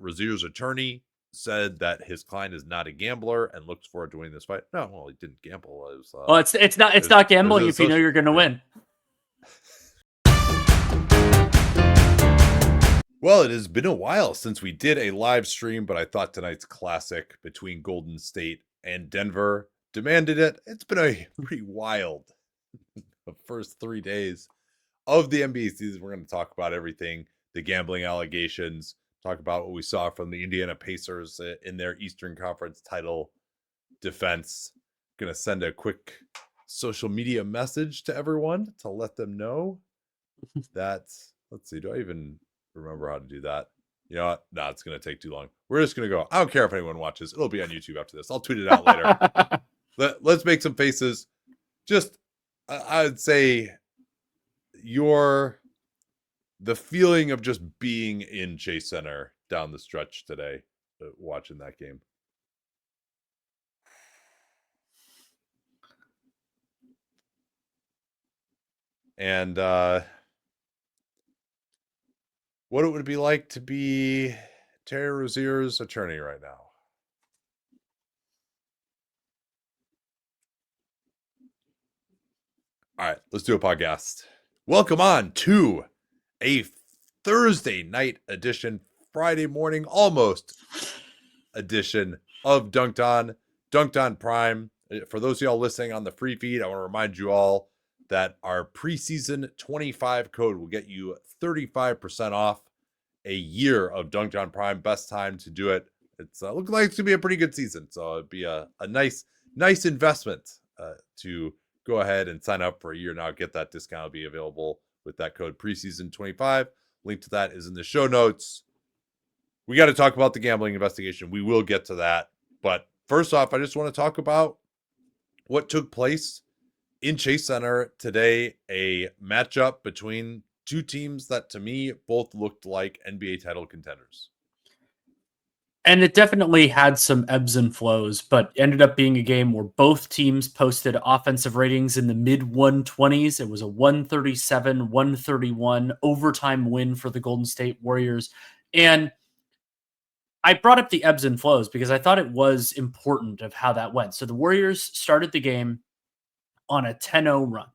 Rozier's attorney said that his client is not a gambler and looks forward to winning this fight. No, well, he didn't gamble. It was, well, it's not gambling if you know you're going to win. Well, it has been a while since we did a live stream, but I thought tonight's classic between Golden State and Denver demanded it. It's been a pretty wild the first 3 days of the NBA season. We're going to talk about everything, the gambling allegations, talk about what we saw from the Indiana Pacers in their Eastern Conference title defense. Going to send a quick social media message to everyone to let them know that, let's see, do I even remember how to do that? You know what? No, it's going to take too long. We're just going to go. I don't care if anyone watches. It'll be on YouTube after this. I'll tweet it out later. Let's make some faces. Just, I would say, the feeling of just being in Chase Center down the stretch today, watching that game. And what it would be like to be Terry Rozier's attorney right now. All right, let's do a podcast. Welcome on to a Thursday night edition, Friday morning almost edition of Dunc'd On, Dunc'd On Prime. For those of y'all listening on the free feed, I want to remind you all that our preseason 25 code will get you 35% off a year of Dunc'd On Prime. Best time to do it. It's looking like it's gonna be a pretty good season, so it'd be a nice investment to go ahead and sign up for a year now. Get that discount. Will be available with that code preseason 25. Link to that is in the show notes. We got to talk about the gambling investigation. We will get to that, but first off, I just want to talk about what took place in Chase Center today, a matchup between two teams that to me both looked like NBA title contenders. And it definitely had some ebbs and flows, but ended up being a game where both teams posted offensive ratings in the mid 120s. It was a 137-131 overtime win for the Golden State Warriors. And I brought up the ebbs and flows because I thought it was important of how that went. So the Warriors started the game on a 10-0 run.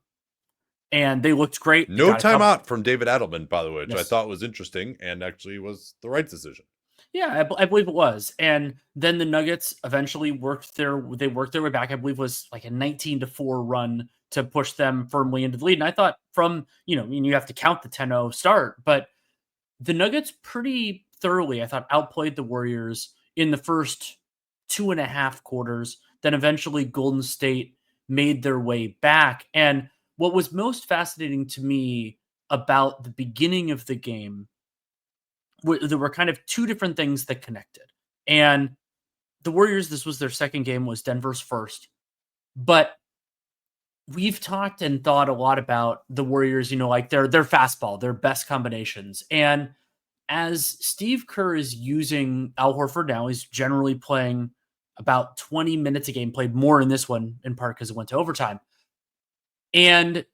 And they looked great. No timeout from David Adelman, by the way, which I thought was interesting and actually was the right decision. Yeah, I believe it was. And then the Nuggets eventually worked their way back. I believe it was like a 19-4 run to push them firmly into the lead. And I thought you have to count the 10-0 start, but the Nuggets pretty thoroughly, I thought, outplayed the Warriors in the first 2.5 quarters. Then eventually Golden State made their way back. And what was most fascinating to me about the beginning of the game, there were kind of two different things that connected. And the Warriors, this was their second game, was Denver's first. But we've talked and thought a lot about the Warriors, like their fastball, their best combinations. And as Steve Kerr is using Al Horford now, he's generally playing about 20 minutes a game, played more in this one in part because it went to overtime. And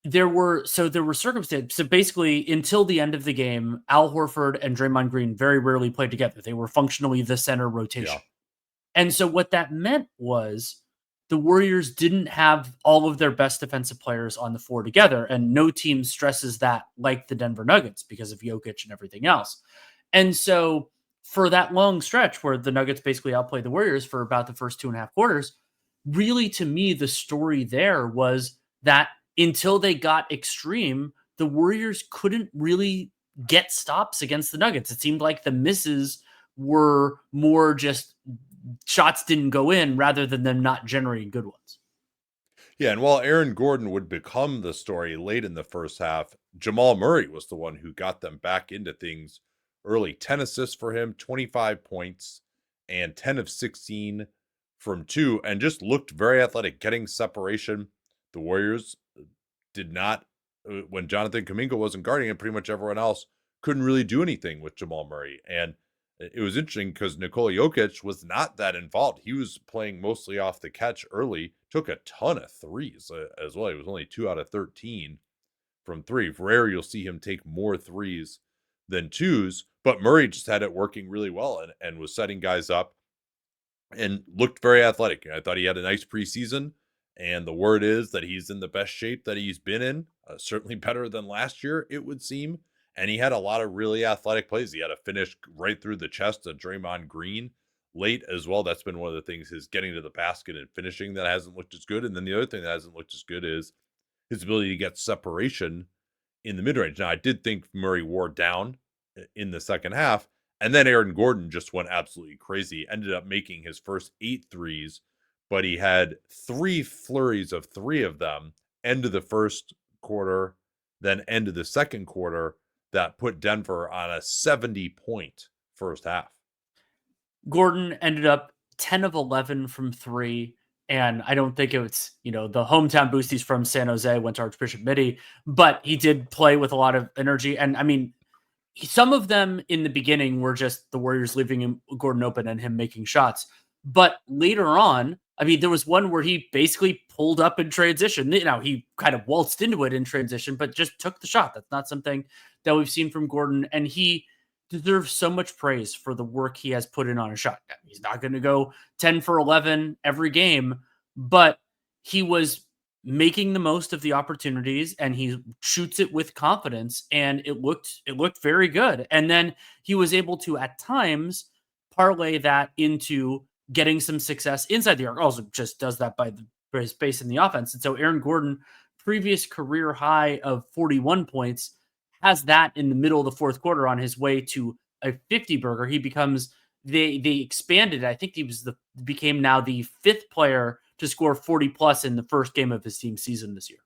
there were circumstances. So basically, until the end of the game, Al Horford and Draymond Green very rarely played together. They were functionally the center rotation. Yeah. And so what that meant was the Warriors didn't have all of their best defensive players on the floor together. And no team stresses that like the Denver Nuggets because of Jokic and everything else. And so for that long stretch where the Nuggets basically outplayed the Warriors for about the first 2.5 quarters, really, to me, the story there was that until they got extreme, the Warriors couldn't really get stops against the Nuggets. It seemed like the misses were more just shots didn't go in rather than them not generating good ones. Yeah, and while Aaron Gordon would become the story late in the first half, Jamal Murray was the one who got them back into things early. 10 assists for him, 25 points, and 10 of 16 from 2, and just looked very athletic, getting separation. The Warriors did not, when Jonathan Kuminga wasn't guarding him, pretty much everyone else couldn't really do anything with Jamal Murray. And it was interesting because Nikola Jokic was not that involved. He was playing mostly off the catch early, took a ton of threes as well. He was only 2 out of 13 from 3. Rare you'll see him take more threes than twos, but Murray just had it working really well and was setting guys up and looked very athletic. I thought he had a nice preseason, and the word is that he's in the best shape that he's been in, certainly better than last year, it would seem. And he had a lot of really athletic plays. He had a finish right through the chest of Draymond Green late as well. That's been one of the things, his getting to the basket and finishing that hasn't looked as good. And then the other thing that hasn't looked as good is his ability to get separation in the mid-range. Now, I did think Murray wore down in the second half, and then Aaron Gordon just went absolutely crazy, ended up making his first 8 threes, but he had 3 flurries of 3 of them, end of the first quarter, then end of the second quarter, that put Denver on a 70-point first half. Gordon ended up 10 of 11 from 3. And I don't think it's, the hometown boost. He's from San Jose, went to Archbishop Mitty, but he did play with a lot of energy. And I mean, some of them in the beginning were just the Warriors leaving Gordon open and him making shots. But later on, I mean, there was one where he basically pulled up in transition. Now, he kind of waltzed into it in transition, but just took the shot. That's not something that we've seen from Gordon. And he deserves so much praise for the work he has put in on a shot. He's not going to go 10 for 11 every game, but he was making the most of the opportunities and he shoots it with confidence, and it looked very good. And then he was able to at times parlay that into getting some success inside the arc. Also just does that by his pace in the offense. And so Aaron Gordon, previous career high of 41 points, has that in the middle of the fourth quarter on his way to a 50 burger. He becomes they expanded. I think he became now the 5th player to score 40 plus in the first game of his team season this year.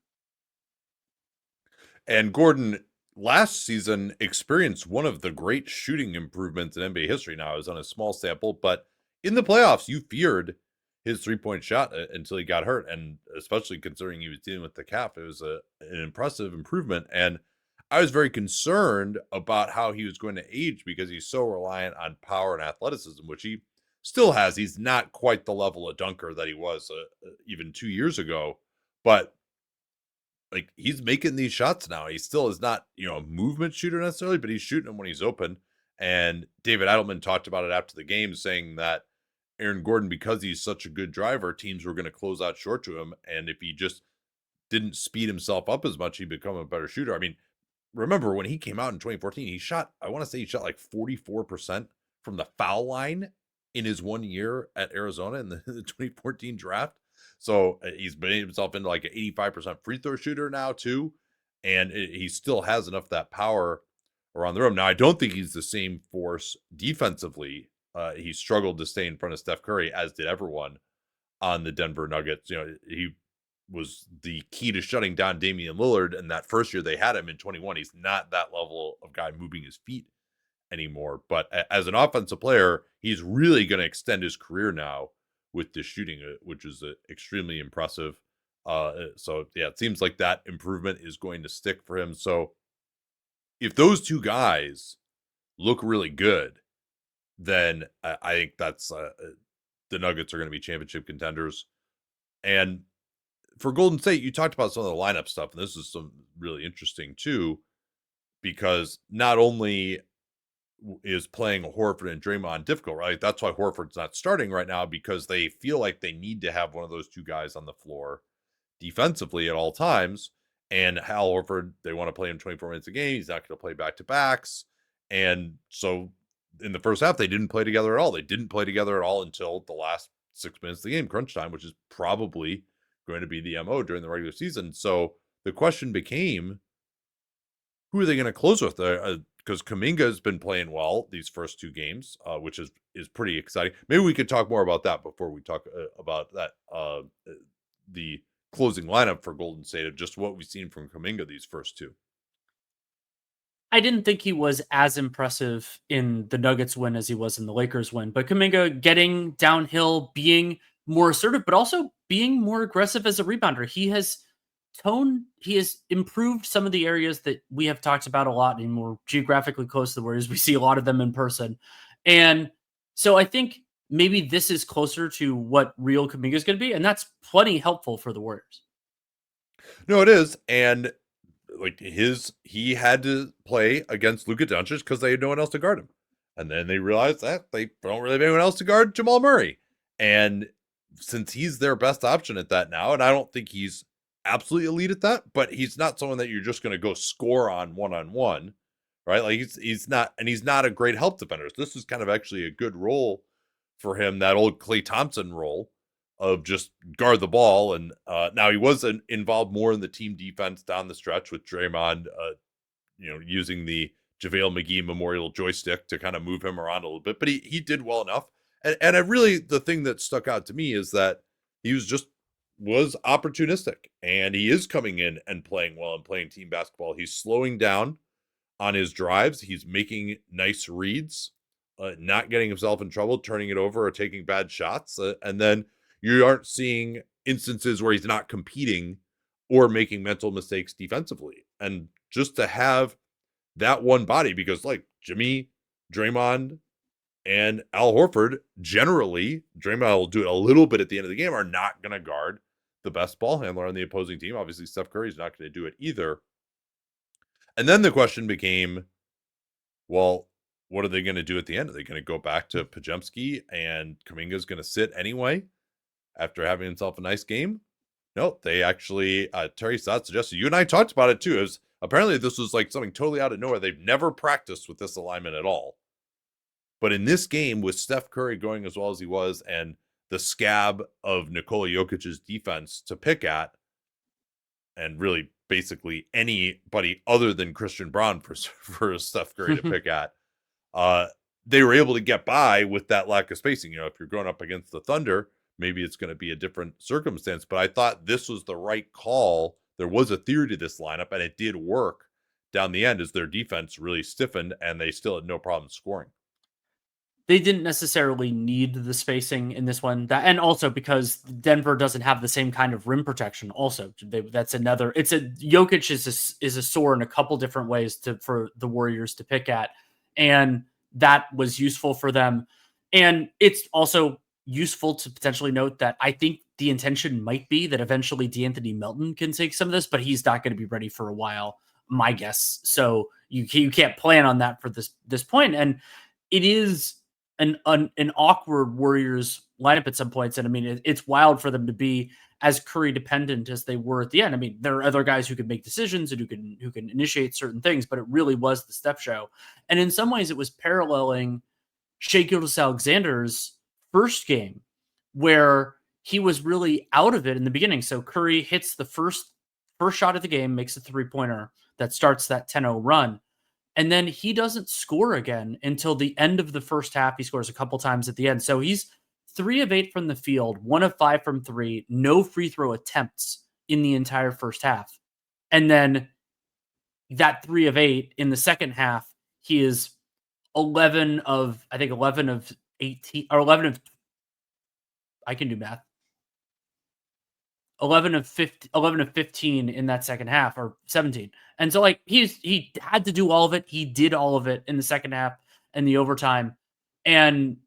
And Gordon last season experienced one of the great shooting improvements in NBA history. Now, it was on a small sample, but in the playoffs, you feared his 3-point shot until he got hurt. And especially considering he was dealing with the calf, it was an impressive improvement. And I was very concerned about how he was going to age because he's so reliant on power and athleticism, which he still has. He's not quite the level of dunker that he was even 2 years ago, but like, he's making these shots now. He still is not, a movement shooter necessarily, but he's shooting them when he's open. And David Edelman talked about it after the game, saying that Aaron Gordon, because he's such a good driver, teams were going to close out short to him. And if he just didn't speed himself up as much, he'd become a better shooter. I mean, remember when he came out in 2014, I want to say he shot like 44% from the foul line in his 1 year at Arizona in the 2014 draft. So he's made himself into like an 85% free throw shooter now too. And he still has enough of that power around the rim. Now, I don't think he's the same force defensively. He struggled to stay in front of Steph Curry, as did everyone on the Denver Nuggets. He was the key to shutting down Damian Lillard. And that first year they had him in 21, he's not that level of guy moving his feet anymore. But as an offensive player, he's really going to extend his career now with this shooting, which is extremely impressive. So yeah, it seems like that improvement is going to stick for him. So if those two guys look really good, then I think that's the Nuggets are going to be championship contenders. And for Golden State, you talked about some of the lineup stuff, and this is some really interesting too, because not only is playing Horford and Draymond difficult, right? That's why Horford's not starting right now, because they feel like they need to have one of those two guys on the floor defensively at all times. And Hal Horford, they want to play him 24 minutes a game. He's not going to play back-to-backs. And so in the first half, they didn't play together at all. They didn't play together at all until the last 6 minutes of the game, crunch time, which is probably going to be the MO during the regular season. So the question became, who are they going to close with? Because Kuminga has been playing well these first 2 games, which is pretty exciting. Maybe we could talk more about that before we talk about that the closing lineup for Golden State, of just what we've seen from Kuminga these first 2. I didn't think he was as impressive in the Nuggets win as he was in the Lakers win, but Kuminga getting downhill, being more assertive, but also being more aggressive as a rebounder. He has improved some of the areas that we have talked about a lot, and more geographically close to the Warriors. We see a lot of them in person. And so I think maybe this is closer to what real Kuminga is going to be, and that's plenty helpful for the Warriors. No, it is. And like he had to play against Luka Doncic because they had no one else to guard him. And then they realized that they don't really have anyone else to guard Jamal Murray. And since he's their best option at that now, and I don't think he's absolutely elite at that, but he's not someone that you're just going to go score on one-on-one, right? Like he's not, and he's not a great help defender. So this is kind of actually a good role for him, that old Klay Thompson role of just guard the ball. And now he was involved more in the team defense down the stretch with Draymond, using the JaVale McGee memorial joystick to kind of move him around a little bit, but he did well enough. And I really, the thing that stuck out to me is that he was opportunistic, and he is coming in and playing well and playing team basketball. He's slowing down on his drives. He's making nice reads, not getting himself in trouble, turning it over or taking bad shots. And then you aren't seeing instances where he's not competing or making mental mistakes defensively. And just to have that one body, because like Jimmy, Draymond, and Al Horford, generally, Draymond will do it a little bit at the end of the game, are not going to guard the best ball handler on the opposing team. Obviously, Steph Curry's not going to do it either. And then the question became, well, what are they going to do at the end? Are they going to go back to Podziemski and Kuminga's going to sit anyway after having himself a nice game? No, they actually, Terry Stott suggested, you and I talked about it too, is apparently this was like something totally out of nowhere. They've never practiced with this alignment at all. But in this game, with Steph Curry going as well as he was, and the scab of Nikola Jokic's defense to pick at, and really basically anybody other than Christian Braun for Steph Curry to pick at, they were able to get by with that lack of spacing. If you're going up against the Thunder, maybe it's going to be a different circumstance. But I thought this was the right call. There was a theory to this lineup, and it did work down the end as their defense really stiffened, and they still had no problem scoring. They didn't necessarily need the spacing in this one, and also because Denver doesn't have the same kind of rim protection. Also, that's another. Jokic is a sore in a couple different ways for the Warriors to pick at, and that was useful for them. And it's also useful to potentially note that I think the intention might be that eventually DeAnthony Melton can take some of this, but he's not going to be ready for a while, my guess. So you can't plan on that for this point, and it is an awkward Warriors lineup at some points. And I mean, it's wild for them to be as Curry dependent as they were at the end. I mean, there are other guys who can make decisions and who can initiate certain things, but it really was the Steph show. And in some ways it was paralleling Shai Gilgeous-Alexander's first game, where he was really out of it in the beginning. So Curry hits the first shot of the game, makes a 3-pointer that starts that 10-0 run. And then he doesn't score again until the end of the first half. He scores a couple times at the end. So he's 3 of 8 from the field, 1 of 5 from 3, no free throw attempts in the entire first half. And then that 3 of 8 in the second half, he is 11 of 18 or 11 of, I can do math. 11 of 15 in that second half, or 17. And so like he had to do all of it. He did all of it in the second half and the overtime. And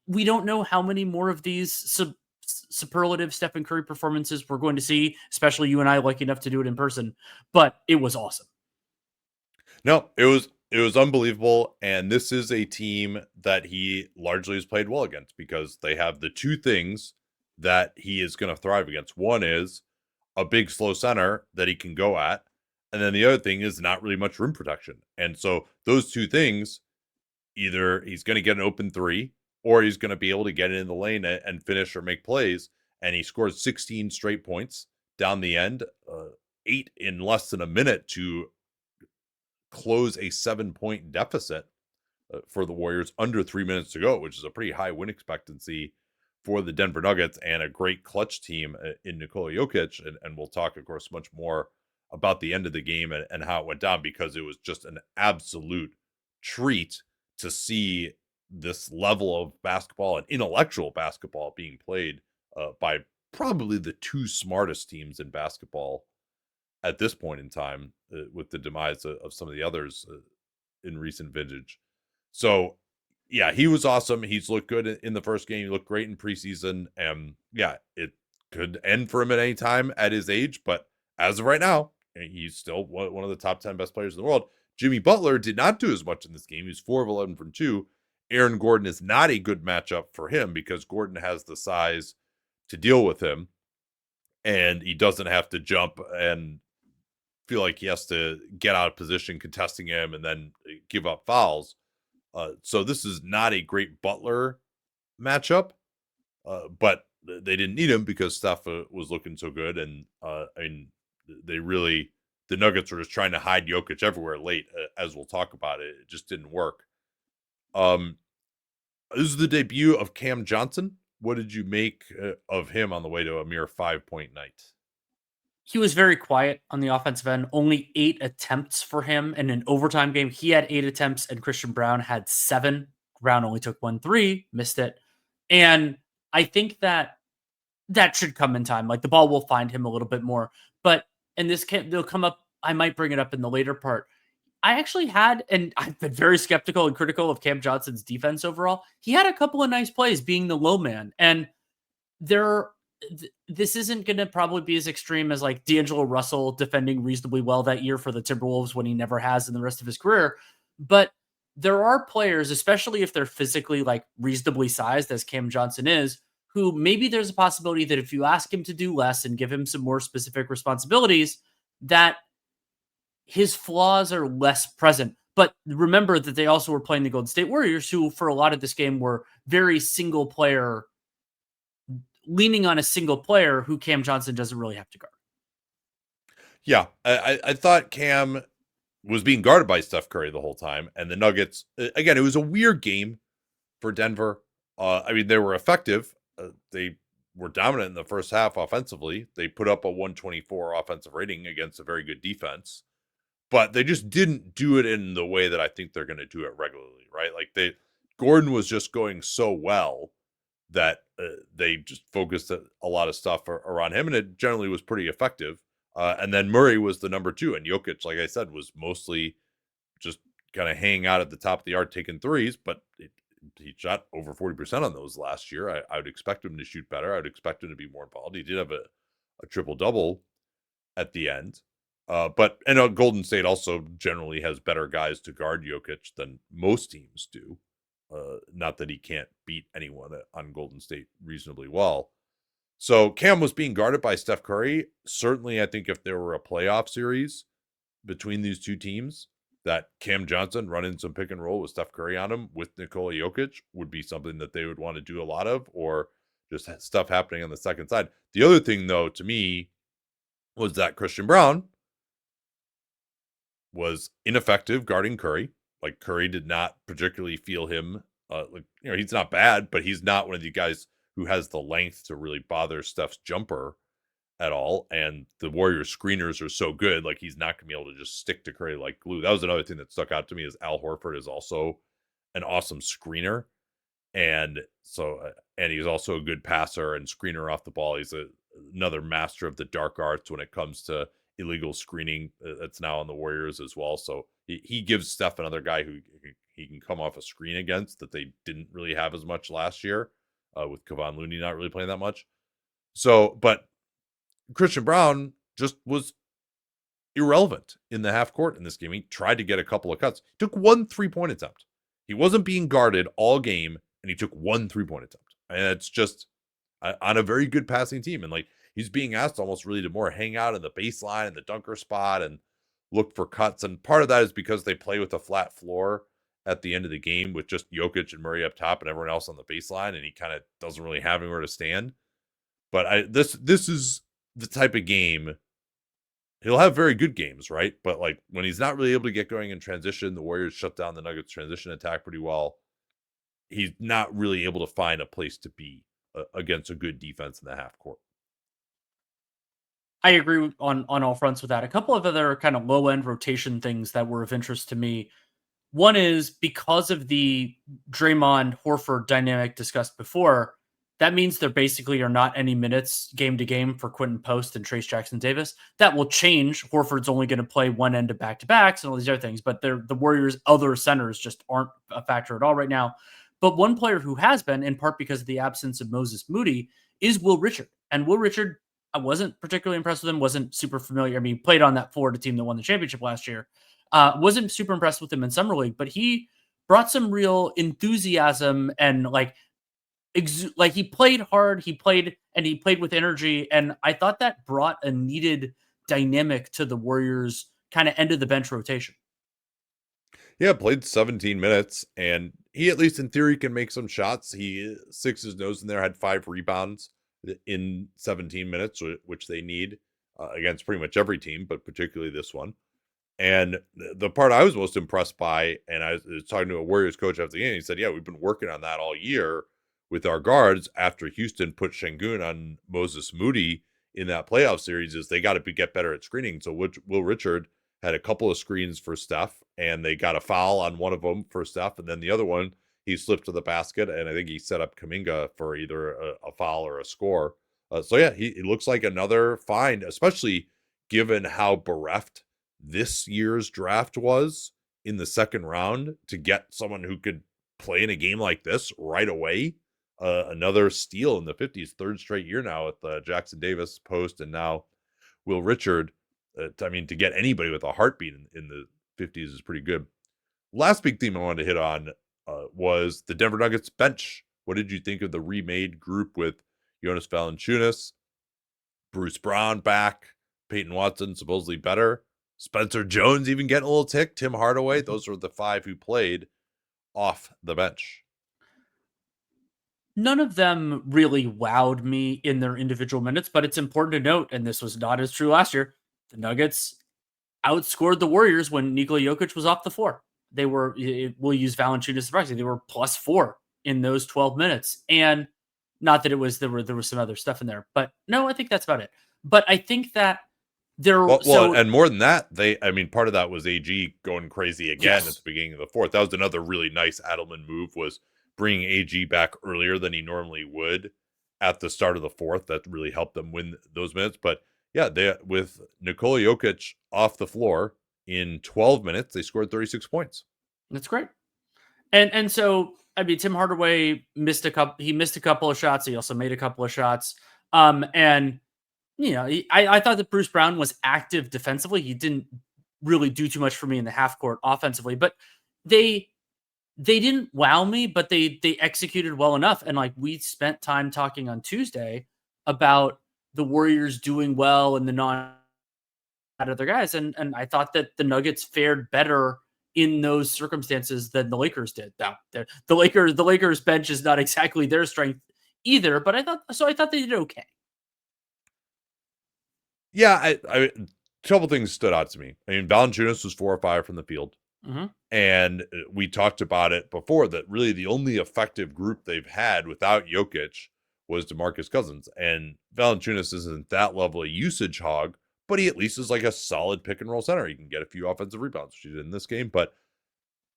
we don't know how many more of these superlative Stephen Curry performances we're going to see, especially you and I lucky enough to do it in person, but it was awesome. No, it was unbelievable. And this is a team that he largely has played well against, because they have the two things that he is going to thrive against. One is a big slow center that he can go at. And then the other thing is not really much rim protection. And so those two things, either he's going to get an open three, or he's going to be able to get in the lane and finish or make plays. And he scores 16 straight points down the end, 8 in less than a minute to close a 7-point deficit for the Warriors under 3 minutes to go, which is a pretty high win expectancy for the Denver Nuggets, and a great clutch team in Nikola Jokic. And we'll talk, of course, much more about the end of the game and how it went down, because it was just an absolute treat to see this level of basketball and intellectual basketball being played by probably the two smartest teams in basketball at this point in time, with the demise of some of the others in recent vintage. So yeah, he was awesome. He's looked good in the first game. He looked great in preseason. And yeah, it could end for him at any time at his age. But as of right now, he's still one of the top 10 best players in the world. Jimmy Butler did not do as much in this game. He's 4 of 11 from 2. Aaron Gordon is not a good matchup for him because Gordon has the size to deal with him, and he doesn't have to jump and feel like he has to get out of position contesting him and then give up fouls. So this is not a great Butler matchup, but they didn't need him because Steph was looking so good, and the Nuggets were just trying to hide Jokic everywhere late, as we'll talk about it. It just didn't work. This is the debut of Cam Johnson. What did you make of him on the way to a mere 5-point night? He was very quiet on the offensive end. Only 8 attempts for him in an overtime game. He had 8 attempts, and Christian Braun had 7. Brown only took 1 3, missed it. And I think that should come in time. Like, the ball will find him a little bit more. But in this case, they'll come up. I might bring it up in the later part. I actually had, and I've been very skeptical and critical of Cam Johnson's defense overall. He had a couple of nice plays being the low man. And this isn't going to probably be as extreme as like D'Angelo Russell defending reasonably well that year for the Timberwolves when he never has in the rest of his career. But there are players, especially if they're physically like reasonably sized as Cam Johnson is, who maybe there's a possibility that if you ask him to do less and give him some more specific responsibilities, that his flaws are less present. But remember that they also were playing the Golden State Warriors, who for a lot of this game were very single player, leaning on a single player who Cam Johnson doesn't really have to guard. Yeah, I thought Cam was being guarded by Steph Curry the whole time. And the Nuggets, again, it was a weird game for Denver. They were effective. They were dominant in the first half offensively. They put up a 124 offensive rating against a very good defense. But they just didn't do it in the way that I think they're going to do it regularly, right? Like Gordon was just going so well that they just focused a lot of stuff around him, and it generally was pretty effective. And then Murray was the number 2, and Jokic, like I said, was mostly just kind of hanging out at the top of the arc taking threes, but he shot over 40% on those last year. I would expect him to shoot better. I would expect him to be more involved. He did have a triple-double at the end. But Golden State also generally has better guys to guard Jokic than most teams do. Not that he can't beat anyone on Golden State reasonably well. So Cam was being guarded by Steph Curry. Certainly, I think if there were a playoff series between these two teams, that Cam Johnson running some pick and roll with Steph Curry on him with Nikola Jokic would be something that they would want to do a lot of, or just stuff happening on the second side. The other thing, though, to me, was that Christian Braun was ineffective guarding Curry. Like, Curry did not particularly feel him. He's not bad, but he's not one of the guys who has the length to really bother Steph's jumper at all. And the Warriors screeners are so good, like he's not going to be able to just stick to Curry like glue. That was another thing that stuck out to me, is Al Horford is also an awesome screener. And so, and he's also a good passer and screener off the ball. He's another master of the dark arts when it comes to illegal screening. That's now on the Warriors as well. So he gives Steph another guy who he can come off a screen against that they didn't really have as much last year, with Kevon Looney not really playing that much. So, but Christian Braun just was irrelevant in the half court in this game. He tried to get a couple of cuts. He took 1 3-point attempt. He wasn't being guarded all game, and he took 1 3-point attempt. And it's just on a very good passing team. And like, he's being asked almost really to more hang out in the baseline and the dunker spot and look for cuts. And part of that is because they play with a flat floor at the end of the game with just Jokic and Murray up top and everyone else on the baseline, and he kind of doesn't really have anywhere to stand. But this is the type of game. He'll have very good games, right? But like, when he's not really able to get going in transition, the Warriors shut down the Nuggets transition attack pretty well. He's not really able to find a place to be against a good defense in the half court. I agree on all fronts with that. A couple of other kind of low end rotation things that were of interest to me. One is because of the Draymond Horford dynamic discussed before, that means there basically are not any minutes game to game for Quentin Post and Trace Jackson Davis. That will change. Horford's only going to play one end of back-to-backs and all these other things, but the Warriors' other centers just aren't a factor at all right now. But one player who has been, in part because of the absence of Moses Moody, is Will Richard. And Will Richard I wasn't particularly impressed with him. Wasn't super familiar. I mean, played on that Florida team that won the championship last year. Wasn't super impressed with him in summer league, but he brought some real enthusiasm and like he played hard. He played with energy, and I thought that brought a needed dynamic to the Warriors' kind of end of the bench rotation. Yeah, played 17 minutes, and he at least in theory can make some shots. He sticks his nose in there, had 5 rebounds in 17 minutes, which they need against pretty much every team, but particularly this one. And the part I was most impressed by, and I was talking to a Warriors coach after the game, he said, yeah, we've been working on that all year with our guards after Houston put Şengün on Moses Moody in that playoff series, is they got to get better at screening. So Will Richard had a couple of screens for Steph, and they got a foul on one of them for Steph, and then the other one, he slipped to the basket, and I think he set up Kuminga for either a foul or a score. So yeah, he looks like another find, especially given how bereft this year's draft was in the second round, to get someone who could play in a game like this right away. Another steal in the 50s, third straight year now with Jackson Davis post, and now Will Richard. I mean, to get anybody with a heartbeat in the 50s is pretty good. Last big theme I wanted to hit on was the Denver Nuggets bench. What did you think of the remade group with Jonas Valanciunas, Bruce Brown back, Peyton Watson supposedly better, Spencer Jones even getting a little tick, Tim Hardaway? Those were the 5 who played off the bench. None of them really wowed me in their individual minutes, but it's important to note, and this was not as true last year, the Nuggets outscored the Warriors when Nikola Jokic was off the floor. They were, we'll use Valanciunas as proxy, they were +4 in those 12 minutes. And not that it was, there was some other stuff in there, but no, I think that's about it. But I think that well, and more than that, part of that was AG going crazy again at the beginning of the fourth. That was another really nice Adelman move, was bringing AG back earlier than he normally would at the start of the fourth. That really helped them win those minutes. But yeah, with Nikola Jokic off the floor in 12 minutes, they scored 36 points. That's great. And so, I mean, Tim Hardaway missed a couple of shots. He also made a couple of shots. And you know, I thought that Bruce Brown was active defensively. He didn't really do too much for me in the half court offensively, but they didn't wow me, but they executed well enough. And like, we spent time talking on Tuesday about the Warriors doing well and the other guys. And I thought that the Nuggets fared better in those circumstances than the Lakers did. Now, the Lakers bench is not exactly their strength either, but I thought they did okay. Yeah, a couple things stood out to me. I mean, Valanciunas was 4 or 5 from the field. Mm-hmm. And we talked about it before, that really the only effective group they've had without Jokic was DeMarcus Cousins. And Valanciunas isn't that level of usage hog, but he at least is like a solid pick and roll center. He can get a few offensive rebounds, which he did in this game, but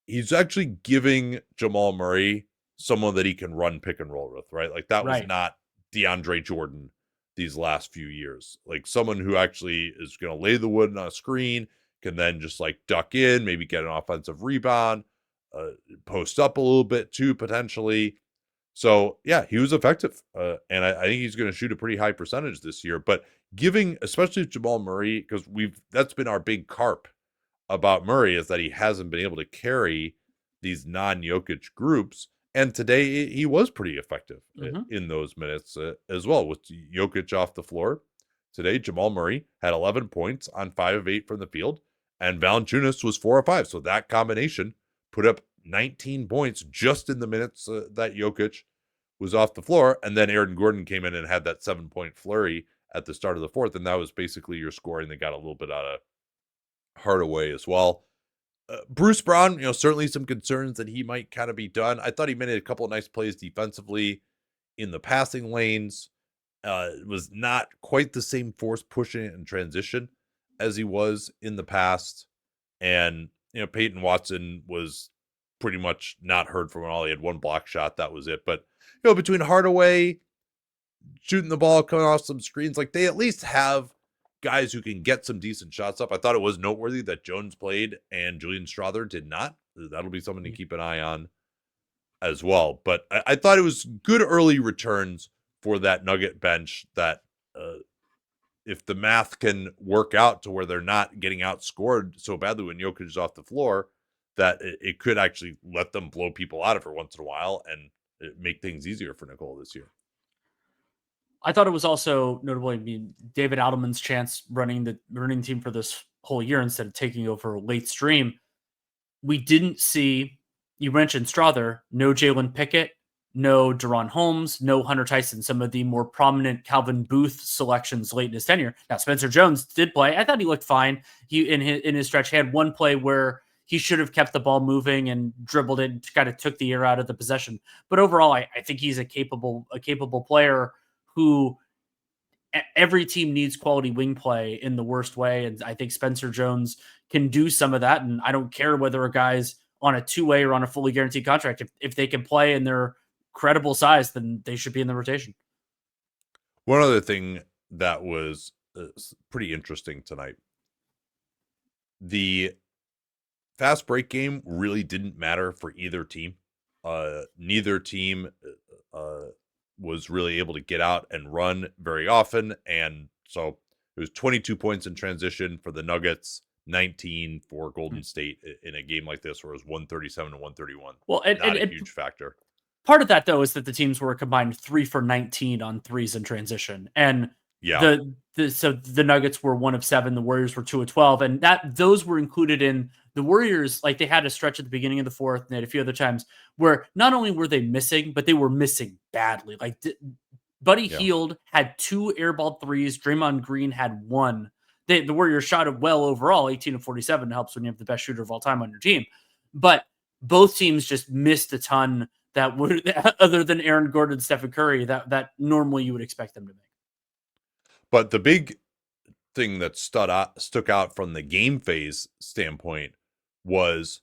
he's actually giving Jamal Murray someone that he can run pick and roll with, right? Like that was not DeAndre Jordan these last few years. Like someone who actually is going to lay the wood on a screen, can then just like duck in, maybe get an offensive rebound, post up a little bit too, potentially. So yeah, he was effective. And I think he's going to shoot a pretty high percentage this year, but giving, especially Jamal Murray, because that's been our big carp about Murray, is that he hasn't been able to carry these non-Jokic groups. And today he was pretty effective in those minutes as well, with Jokic off the floor. Today, Jamal Murray had 11 points on 5 of 8 from the field, and Valanciunas was 4 or 5. So that combination put up 19 points just in the minutes that Jokic was off the floor. And then Aaron Gordon came in and had that 7-point flurry at the start of the fourth, and that was basically your scoring. They got a little bit out of Hardaway as well. Bruce Brown, certainly some concerns that he might kind of be done. I thought he made a couple of nice plays defensively in the passing lanes. It was not quite the same force pushing it in transition as he was in the past. And, Peyton Watson was pretty much not heard from at all. He had 1 block shot. That was it. But, between Hardaway shooting the ball, coming off some screens, like they at least have guys who can get some decent shots up. I thought it was noteworthy that Jones played and Julian Strawther did not. That'll be something to keep an eye on as well. But I thought it was good early returns for that Nugget bench that if the math can work out to where they're not getting outscored so badly when Jokic is off the floor, that it could actually let them blow people out every once in a while and make things easier for Nikola this year. I thought it was also notable. I mean, David Adelman's chance running the team for this whole year instead of taking over late stream. We didn't see, you mentioned Strother, no Jalen Pickett, no Deron Holmes, no Hunter Tyson, some of the more prominent Calvin Booth selections late in his tenure. Now, Spencer Jones did play. I thought he looked fine. He in his stretch had one play where he should have kept the ball moving and dribbled it, kind of took the air out of the possession. But overall, I think he's a capable player who every team needs quality wing play in the worst way. And I think Spencer Jones can do some of that. And I don't care whether a guy's on a two-way or on a fully guaranteed contract. If they can play and they're credible size, then they should be in the rotation. One other thing that was pretty interesting tonight, the fast break game really didn't matter for either team. Neither team was really able to get out and run very often. And so it was 22 points in transition for the Nuggets, 19 for Golden State in a game like this where it was 137 to 131. Well, not a huge factor. Part of that, though, is that the teams were combined 3 for 19 on threes in transition. And yeah, so the Nuggets were 1 of 7, the Warriors were 2 of 12, and those were included in the Warriors. Like, they had a stretch at the beginning of the fourth, and they had a few other times where not only were they missing, but they were missing badly. Like, Buddy Hield had 2 airball threes. Draymond Green had 1. The Warriors shot it well overall. 18 of 47 helps when you have the best shooter of all time on your team. But both teams just missed a ton that would, other than Aaron Gordon, Stephen Curry, that normally you would expect them to make. But the big thing that stuck out from the game phase standpoint was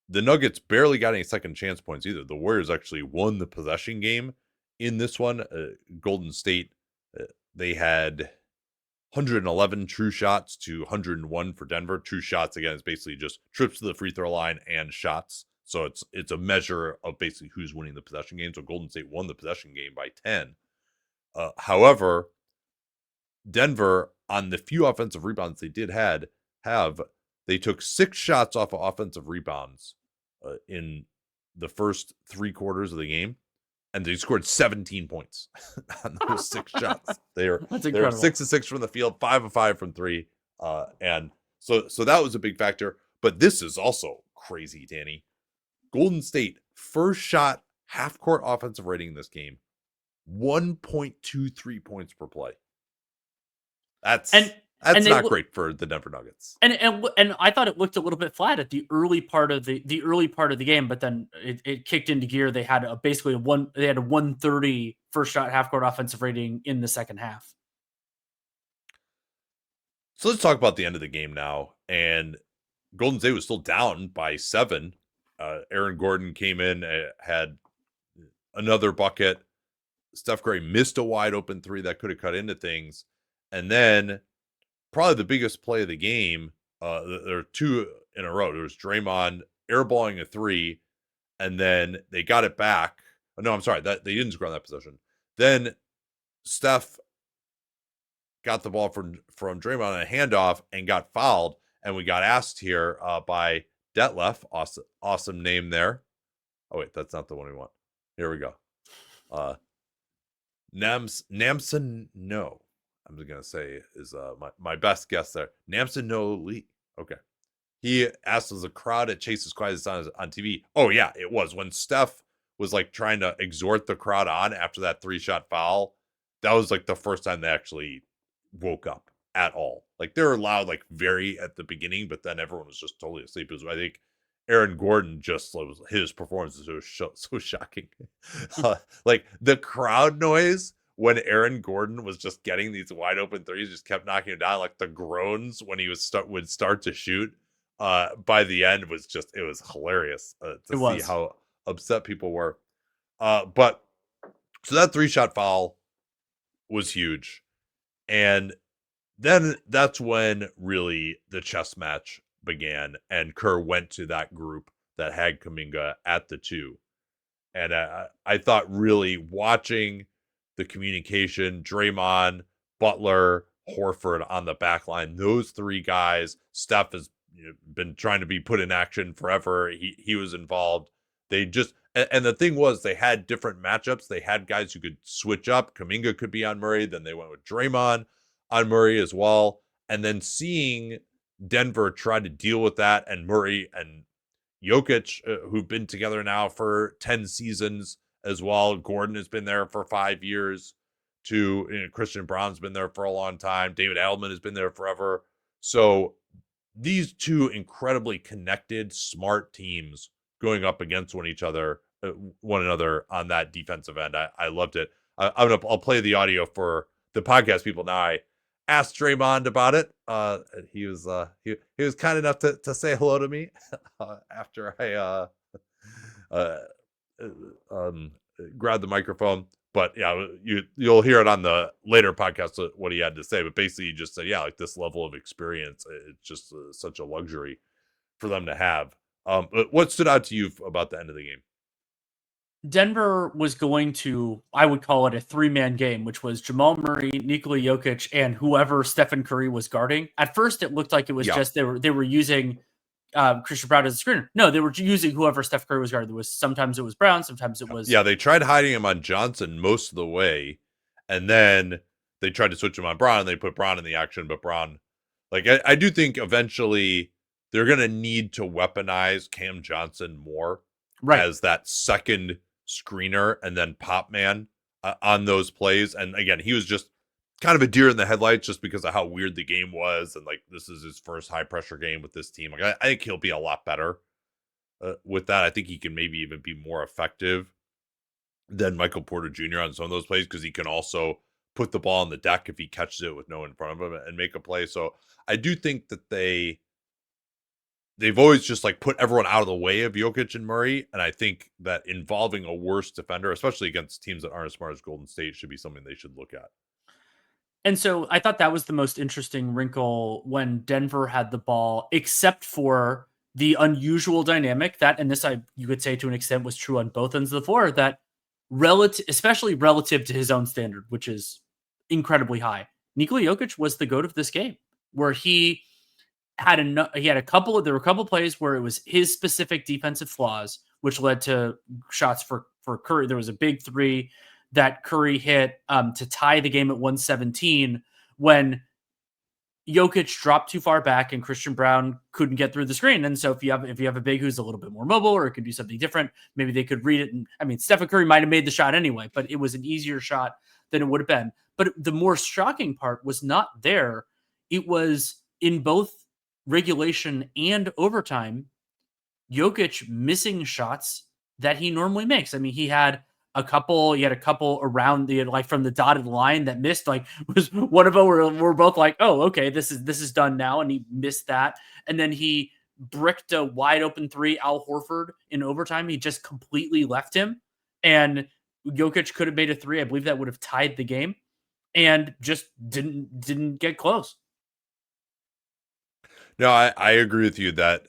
the Nuggets barely got any second chance points either. The Warriors actually won the possession game in this one. Golden State, they had 111 true shots to 101 for Denver. True shots, again, is basically just trips to the free throw line and shots. So it's a measure of basically who's winning the possession game. So Golden State won the possession game by 10. However, Denver, on the few offensive rebounds they did have, they took 6 shots off of offensive rebounds in the first 3 quarters of the game, and they scored 17 points on those 6 shots. They were 6 of 6 from the field, 5 of 5 from 3, and so that was a big factor. But this is also crazy, Danny. Golden State first shot half court offensive rating in this game, 1.23 points per play. That's not great for the Denver Nuggets. And I thought it looked a little bit flat at the early part of the early part of the game, but then it kicked into gear. They had a 130 first shot half court offensive rating in the second half. So let's talk about the end of the game now. And Golden State was still down by 7. Aaron Gordon came in, had another bucket. Steph Curry missed a wide open 3 that could have cut into things. And then probably the biggest play of the game, there are 2 in a row. There was Draymond airballing a 3, and then they got it back. Oh, no, I'm sorry, that they didn't score on that possession. Then Steph got the ball from Draymond on a handoff and got fouled, and we got asked here by Detlef, awesome name there. Oh wait, that's not the one we want. Here we go. Namson, no. I'm just gonna say is my best guess there. Namson no Lee. Okay. He asked, was the crowd at Chase's quietest on TV? Oh yeah, it was when Steph was like trying to exhort the crowd on after that 3-shot foul. That was like the first time they actually woke up at all. Like they were loud, like very at the beginning, but then everyone was just totally asleep. It was, I think Aaron Gordon his performance was so shocking. Like the crowd noise when Aaron Gordon was just getting these wide open threes, just kept knocking it down. Like the groans when he would start to shoot. By the end was just, it was hilarious to see how upset people were. But so that 3-shot foul was huge. And then that's when really the chess match began, and Kerr went to that group that had Kuminga at the 2. And I thought really watching the communication, Draymond, Butler, Horford on the back line. Those three guys, Steph has been trying to be put in action forever. He was involved. They just, and the thing was, they had different matchups. They had guys who could switch up. Kuminga could be on Murray. Then they went with Draymond on Murray as well. And then seeing Denver try to deal with that, and Murray and Jokic, who've been together now for 10 seasons as well. Gordon has been there for 5 years. Christian Brown's been there for a long time. David Adelman has been there forever. So these two incredibly connected, smart teams going up against one another on that defensive end. I loved it. I'll play the audio for the podcast people now. I asked Draymond about it. He was kind enough to say hello to me after I grabbed the microphone. But yeah, you'll hear it on the later podcast what he had to say. But basically, he just said, yeah, like this level of experience, it's just such a luxury for them to have. But what stood out to you about the end of the game? Denver was going to, I would call it a 3-man game, which was Jamal Murray, Nikola Jokic, and whoever Stephen Curry was guarding. At first, it looked like it was just they were using Christian Brown as a screener. No, they were using whoever Steph Curry was guarding. Sometimes it was Brown, sometimes it was. Yeah, they tried hiding him on Johnson most of the way, and then they tried to switch him on Brown, and they put Brown in the action. But Brown, like I do think eventually they're going to need to weaponize Cam Johnson more as that second screener and then pop man on those plays. And again, he was just kind of a deer in the headlights just because of how weird the game was, and like this is his first high pressure game with this team. Like I think he'll be a lot better with that. I think he can maybe even be more effective than Michael Porter Jr. on some of those plays, because he can also put the ball on the deck if he catches it with no one in front of him and make a play. So I do think that they've always just like put everyone out of the way of Jokic and Murray. And I think that involving a worse defender, especially against teams that aren't as smart as Golden State, should be something they should look at. And so I thought that was the most interesting wrinkle when Denver had the ball, except for the unusual dynamic that, and this you could say to an extent was true on both ends of the floor, that especially relative to his own standard, which is incredibly high. Nikola Jokic was the GOAT of this game, where he had a couple of plays where it was his specific defensive flaws, which led to shots for Curry. There was a big three that Curry hit to tie the game at 117 when Jokic dropped too far back and Christian Brown couldn't get through the screen. And so if you have a big who's a little bit more mobile or it could do something different, maybe they could read it. And I mean, Stephen Curry might have made the shot anyway, but it was an easier shot than it would have been. But the more shocking part was not there. It was in both regulation and overtime, Jokic missing shots that he normally makes. I mean, he had a couple around from the dotted line that missed. Like, was one of them we're both like, oh, okay, this is done now, and he missed that. And then he bricked a wide open three, Al Horford, in overtime. He just completely left him, and Jokic could have made a three. I believe that would have tied the game, and just didn't get close. No, I agree with you that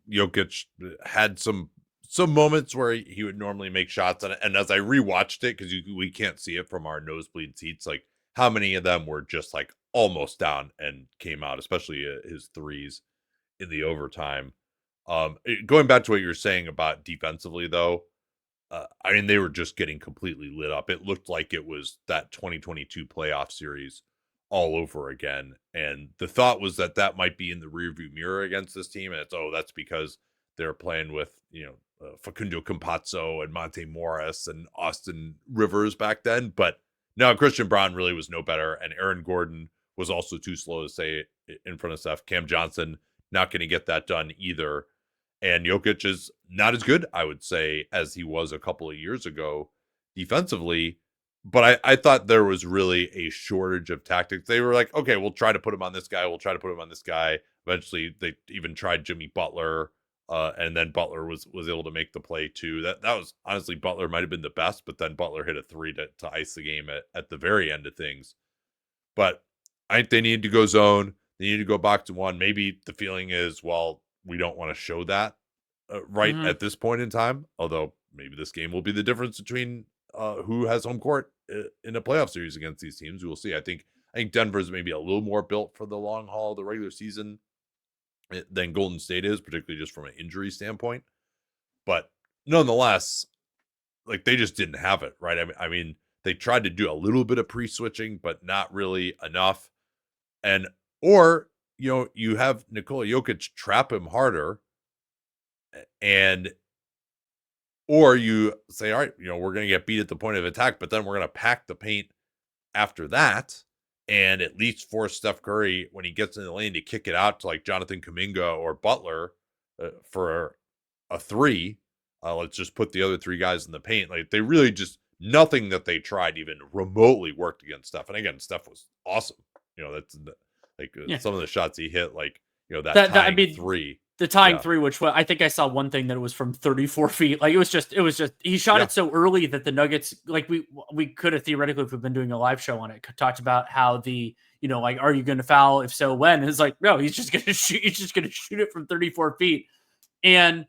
Jokic had some moments where he would normally make shots, and as I rewatched it, because we can't see it from our nosebleed seats, like how many of them were just like almost down and came out, especially his threes in the overtime. Going back to what you're saying about defensively, though, I mean, they were just getting completely lit up. It looked like it was that 2022 playoff series all over again. And the thought was that might be in the rearview mirror against this team. And that's because they're playing with, Facundo Campazzo and Monte Morris and Austin Rivers back then. But no, Christian Brown really was no better. And Aaron Gordon was also too slow to stay in front of Steph. Cam Johnson, not going to get that done either. And Jokic is not as good, I would say, as he was a couple of years ago defensively. But I thought there was really a shortage of tactics. They were like, okay, we'll try to put him on this guy. We'll try to put him on this guy. Eventually, they even tried Jimmy Butler, and then Butler was able to make the play too. That was honestly, Butler might have been the best, but then Butler hit a three to ice the game at the very end of things. But I think they needed to go zone. They needed to go box to one. Maybe the feeling is, well, we don't want to show that at this point in time. Although maybe this game will be the difference between who has home court in a playoff series against these teams. We'll see. I think I think Denver's maybe a little more built for the long haul of the regular season than Golden State is, particularly just from an injury standpoint. But nonetheless, like they just didn't have it, right? I mean, they tried to do a little bit of pre-switching, but not really enough. And or you have Nikola Jokic trap him harder, and or you say, all right, we're going to get beat at the point of attack, but then we're going to pack the paint after that, and at least force Steph Curry when he gets in the lane to kick it out to like Jonathan Kuminga or Butler for a three. Let's just put the other three guys in the paint. Like they really just nothing that they tried even remotely worked against Steph. And again, Steph was awesome. That's like some of the shots he hit, like that tying three. The tying three, which I think I saw one thing that it was from 34 feet. Like it was just he shot it so early that the Nuggets, like we could have theoretically, if we've been doing a live show on it, talked about how the like, are you going to foul? If so, when? And it's like, no, he's just going to shoot. He's just going to shoot it from 34 feet. And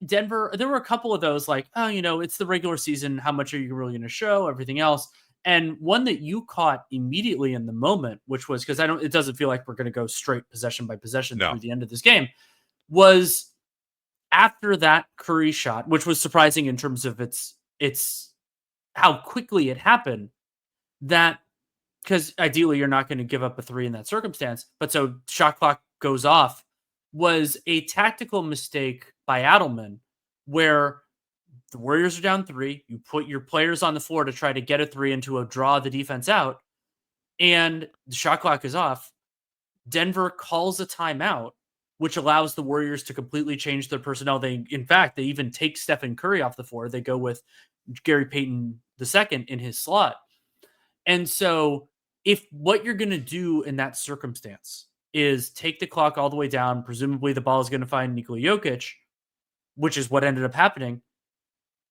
Denver, there were a couple of those like, oh, it's the regular season. How much are you really going to show? Everything else. And one that you caught immediately in the moment, which was because it doesn't feel like we're going to go straight possession by possession through the end of this game, was after that Curry shot, which was surprising in terms of its how quickly it happened. That because ideally you're not going to give up a three in that circumstance, but so shot clock goes off, was a tactical mistake by Adelman where the Warriors are down three. You put your players on the floor to try to get a three and to draw the defense out, and the shot clock is off. Denver calls a timeout, which allows the Warriors to completely change their personnel. They even take Stephen Curry off the floor. They go with Gary Payton II in his slot. And so if what you're going to do in that circumstance is take the clock all the way down, presumably the ball is going to find Nikola Jokic, which is what ended up happening,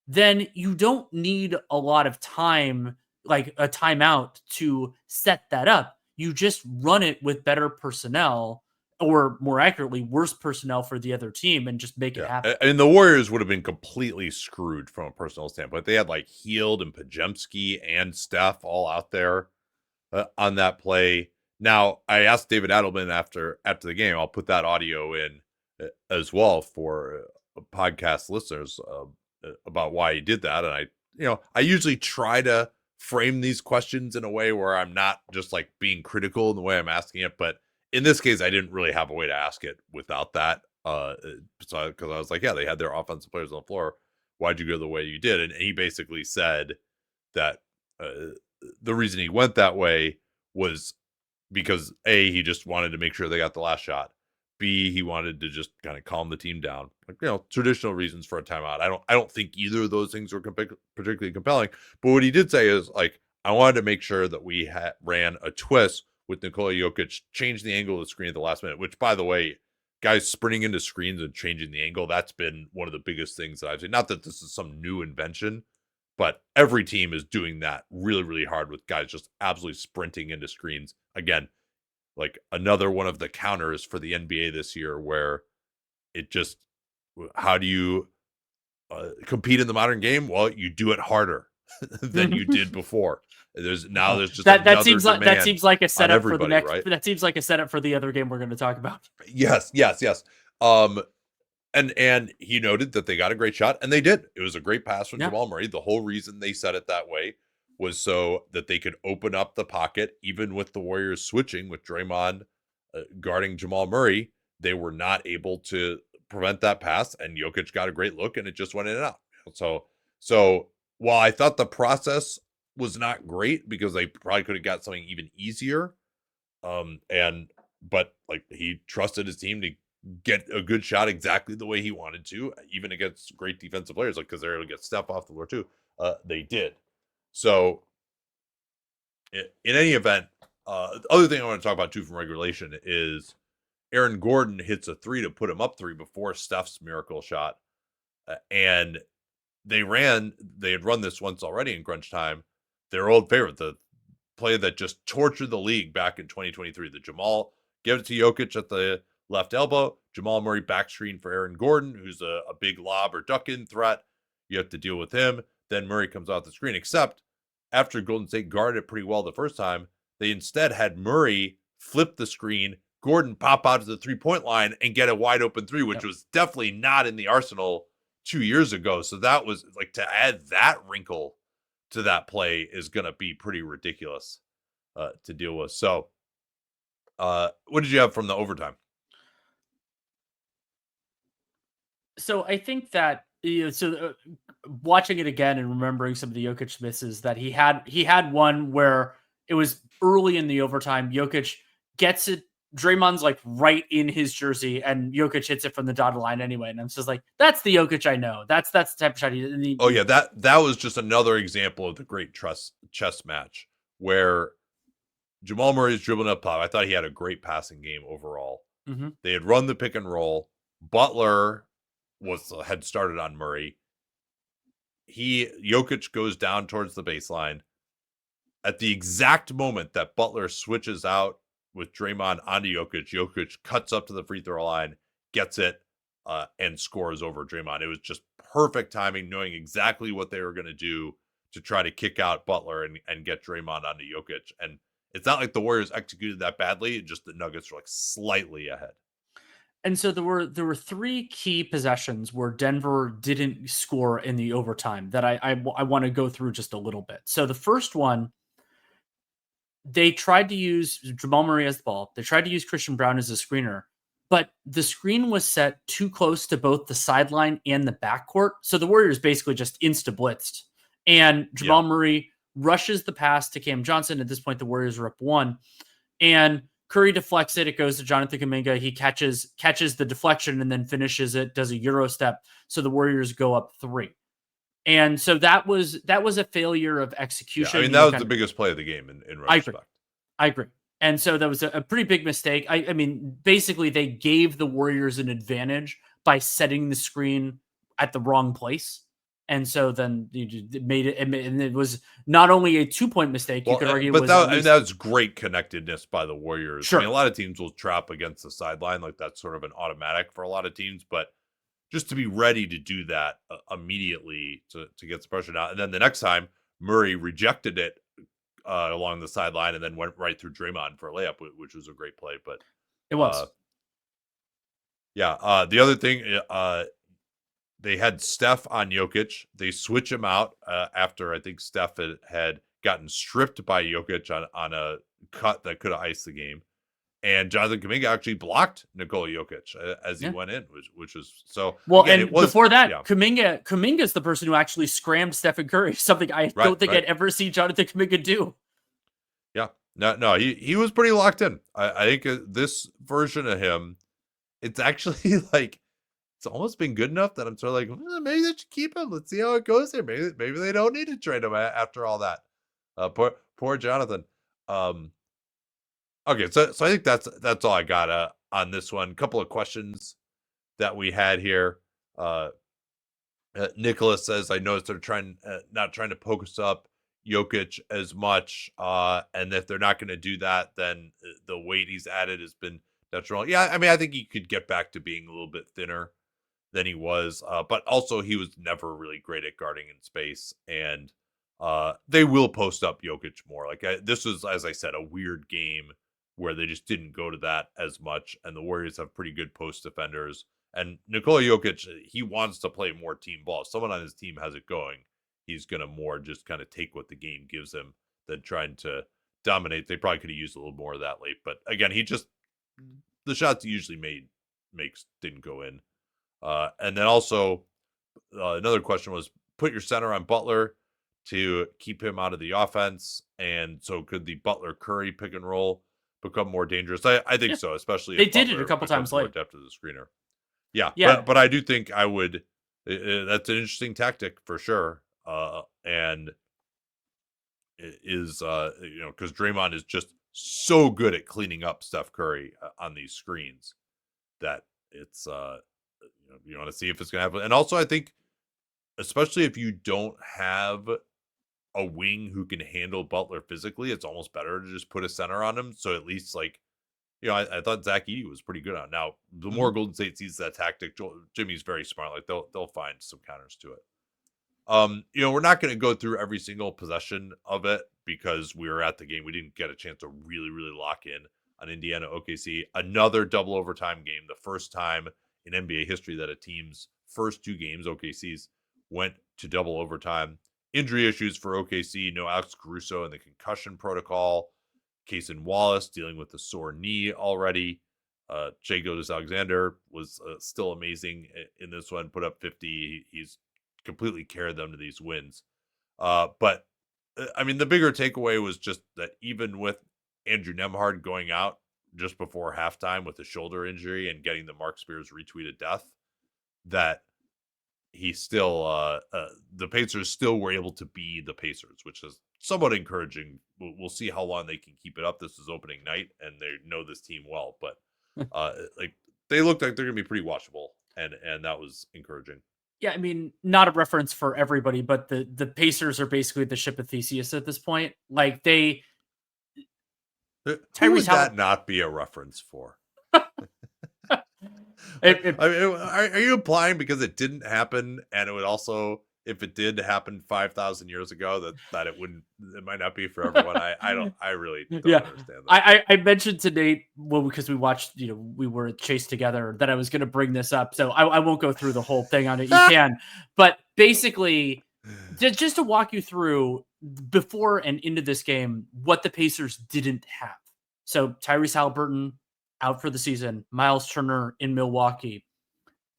then you don't need a lot of time, like a timeout, to set that up. You just run it with better personnel, or more accurately, worse personnel for the other team, and just make it happen. And the Warriors would have been completely screwed from a personnel standpoint. They had like Hield and Podziemski and Steph all out there on that play. Now, I asked David Adelman after the game. I'll put that audio in as well for podcast listeners about why he did that. And I usually try to frame these questions in a way where I'm not just like being critical in the way I'm asking it, but in this case, I didn't really have a way to ask it without that. So because I was like, yeah, they had their offensive players on the floor. Why'd you go the way you did? And he basically said that the reason he went that way was because A, he just wanted to make sure they got the last shot. B, he wanted to just kind of calm the team down. Like, traditional reasons for a timeout. I don't think either of those things were particularly compelling. But what he did say is, like, I wanted to make sure that we ran a twist with Nikola Jokic, changed the angle of the screen at the last minute, which, by the way, guys sprinting into screens and changing the angle, that's been one of the biggest things that I've seen. Not that this is some new invention, but every team is doing that really, really hard with guys just absolutely sprinting into screens. Again, like another one of the counters for the NBA this year, where it just, how do you compete in the modern game? Well, you do it harder than you did before. There's just that seems like a setup for the next. Right? That seems like a setup for the other game we're going to talk about. Yes. And he noted that they got a great shot, and they did. It was a great pass from Jamal Murray. The whole reason they set it that way was so that they could open up the pocket, even with the Warriors switching with Draymond guarding Jamal Murray. They were not able to prevent that pass, and Jokic got a great look, and it just went in and out. So while I thought the process was not great because they probably could have got something even easier, but like he trusted his team to get a good shot exactly the way he wanted to, even against great defensive players, like because they're able to get Steph off the floor too. They did. So in any event, the other thing I want to talk about too from regulation is Aaron Gordon hits a three to put him up three before Steph's miracle shot. And they had run this once already in crunch time. Their old favorite, the play that just tortured the league back in 2023. The Jamal gave it to Jokic at the left elbow. Jamal Murray back screen for Aaron Gordon, who's a big lob or duck-in threat. You have to deal with him. Then Murray comes off the screen, except after Golden State guarded it pretty well the first time, They instead had Murray flip the screen, Gordon pop out to the 3-point line and get a wide open three, which was definitely not in the arsenal 2 years ago. So that was like, to add that wrinkle to that play is going to be pretty ridiculous to deal with. So what did you have from the overtime? So I think that, watching it again and remembering some of the Jokic misses that he had one where it was early in the overtime. Jokic gets it. Draymond's like right in his jersey, and Jokic hits it from the dotted line anyway. And I'm just like, that's the Jokic I know. That's the type of shot he. Oh yeah, that was just another example of the great chess match where Jamal Murray's dribbling up top. I thought he had a great passing game overall. Mm-hmm. They had run the pick and roll. Butler had started on Murray. Jokic goes down towards the baseline. At the exact moment that Butler switches out with Draymond onto Jokic, Jokic cuts up to the free throw line, gets it, and scores over Draymond. It was just perfect timing, knowing exactly what they were going to do to try to kick out Butler and get Draymond onto Jokic. And it's not like the Warriors executed that badly. Just the Nuggets were like slightly ahead. And so there were 3 key possessions where Denver didn't score in the overtime that I want to go through just a little bit. So the first one, they tried to use Jamal Murray as the ball. They tried to use Christian Brown as a screener, but the screen was set too close to both the sideline and the backcourt. So the Warriors basically just insta-blitzed. And Jamal Murray rushes the pass to Cam Johnson. At this point, the Warriors are up 1. And Curry deflects it. It goes to Jonathan Kuminga. He catches the deflection and then finishes it, does a Euro step. So the Warriors go up 3. And so that was a failure of execution. Yeah, I mean, that was the biggest play of the game in retrospect. I agree. And so that was a pretty big mistake. I mean, basically they gave the Warriors an advantage by setting the screen at the wrong place. And so then it made it, and it was not only a 2-point mistake, you could argue, but that was great connectedness by the Warriors. Sure. I mean, a lot of teams will trap against the sideline, like that's sort of an automatic for a lot of teams, but just to be ready to do that immediately to get the pressure out. And then the next time, Murray rejected it along the sideline and then went right through Draymond for a layup, which was a great play. But it was. The other thing, they had Steph on Jokic. They switch him out after I think Steph had gotten stripped by Jokic on a cut that could have iced the game. And Jonathan Kuminga actually blocked Nikola Jokic as he went in, which was so. Well, again, and before that, Kuminga is the person who actually scrammed Stephen Curry, something I don't think I'd ever see Jonathan Kuminga do. Yeah, no, he was pretty locked in. I think this version of him, it's actually like, it's almost been good enough that I'm sort of like, maybe they should keep him. Let's see how it goes here. Maybe they don't need to trade him after all that. Poor Jonathan. Okay, so I think that's all I got on this one. A couple of questions that we had here. Nicholas says, I noticed they're not trying to focus up Jokic as much, and if they're not going to do that, then the weight he's added has been detrimental. Yeah, I mean, I think he could get back to being a little bit thinner than he was, but also he was never really great at guarding in space, and they will post up Jokic more. Like this was, as I said, a weird game where they just didn't go to that as much, and the Warriors have pretty good post defenders. And Nikola Jokic, he wants to play more team ball. If someone on his team has it going, he's going to more just kind of take what the game gives him than trying to dominate. They probably could have used a little more of that late. But again, the shots he usually didn't go in. And then also, another question was, put your center on Butler to keep him out of the offense. And so could the Butler-Curry pick and roll become more dangerous? I think so, especially if they did it a couple times late. Depth of the screener. Yeah. But I do think I would. That's an interesting tactic for sure. And it is because Draymond is just so good at cleaning up Steph Curry on these screens that it's you want to see if it's gonna happen. And also, I think, especially if you don't have a wing who can handle Butler physically, it's almost better to just put a center on him. So at least, like, I thought Zach Edey was pretty good on it. Now, the more Golden State sees that tactic, Jimmy's very smart. Like they'll find some counters to it. We're not going to go through every single possession of it because we were at the game. We didn't get a chance to really, really lock in on Indiana OKC. Another double overtime game, the first time in NBA history that a team's first two games, OKC's, went to double overtime. Injury issues for OKC, no Alex Caruso in the concussion protocol. Kaysen Wallace dealing with a sore knee already. Shai Gilgeous-Alexander was still amazing in this one, put up 50. He's completely carried them to these wins. But I mean, the bigger takeaway was just that even with Andrew Nembhard going out just before halftime with a shoulder injury and getting the Mark Spears retweeted death, that he still, the Pacers still were able to be the Pacers, which is somewhat encouraging. We'll see how long they can keep it up. This is opening night, and they know this team well, but they look like they're going to be pretty watchable, and that was encouraging. Yeah, I mean, not a reference for everybody, but the Pacers are basically the ship of Theseus at this point. Like Who would that not be a reference for? Are you implying because it didn't happen, and it would also, if it did happen 5,000 years ago, that it might not be for everyone? I really don't understand that. I mentioned to Nate, well, because we watched, we were at Chase together, that I was going to bring this up, so I won't go through the whole thing on it. You can, but basically, just to walk you through before and into this game, what the Pacers didn't have. So Tyrese Haliburton out for the season. Miles Turner in Milwaukee.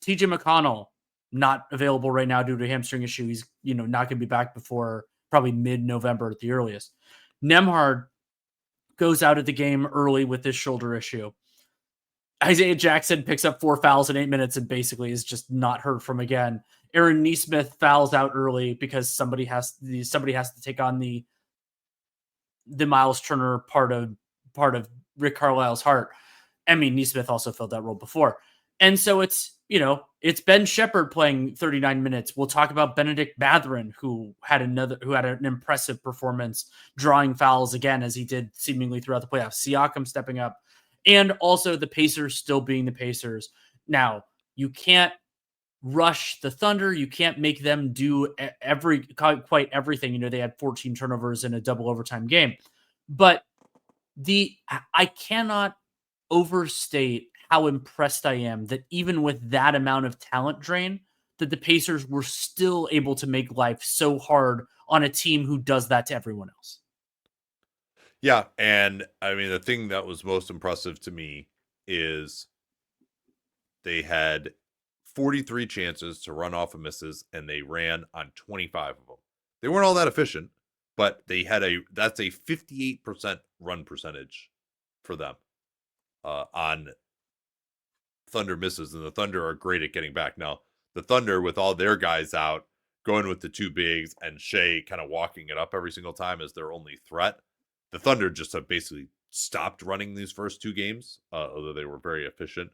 TJ McConnell not available right now due to a hamstring issue. He's not going to be back before probably mid-November at the earliest. Nembhard goes out of the game early with this shoulder issue. Isaiah Jackson picks up 4 fouls in 8 minutes and basically is just not heard from again. Aaron Nesmith fouls out early because somebody has to take on the Miles Turner part of Rick Carlisle's heart. I mean, Nesmith also filled that role before. And so it's Ben Shepherd playing 39 minutes. We'll talk about Benedict Mathurin, who had an impressive performance, drawing fouls again, as he did seemingly throughout the playoffs. Siakam stepping up, and also the Pacers still being the Pacers. Now, you can't rush the Thunder. You can't make them do quite everything. They had 14 turnovers in a double overtime game. But I cannot overstate how impressed I am that even with that amount of talent drain, that the Pacers were still able to make life so hard on a team who does that to everyone else. Yeah, and I mean, the thing that was most impressive to me is they had 43 chances to run off of misses, and they ran on 25 of them. They weren't all that efficient, but that's a 58% run percentage for them on Thunder misses, and the Thunder are great at getting back. Now, the Thunder, with all their guys out, going with the two bigs, and Shai kind of walking it up every single time as their only threat, the Thunder just have basically stopped running these first two games, although they were very efficient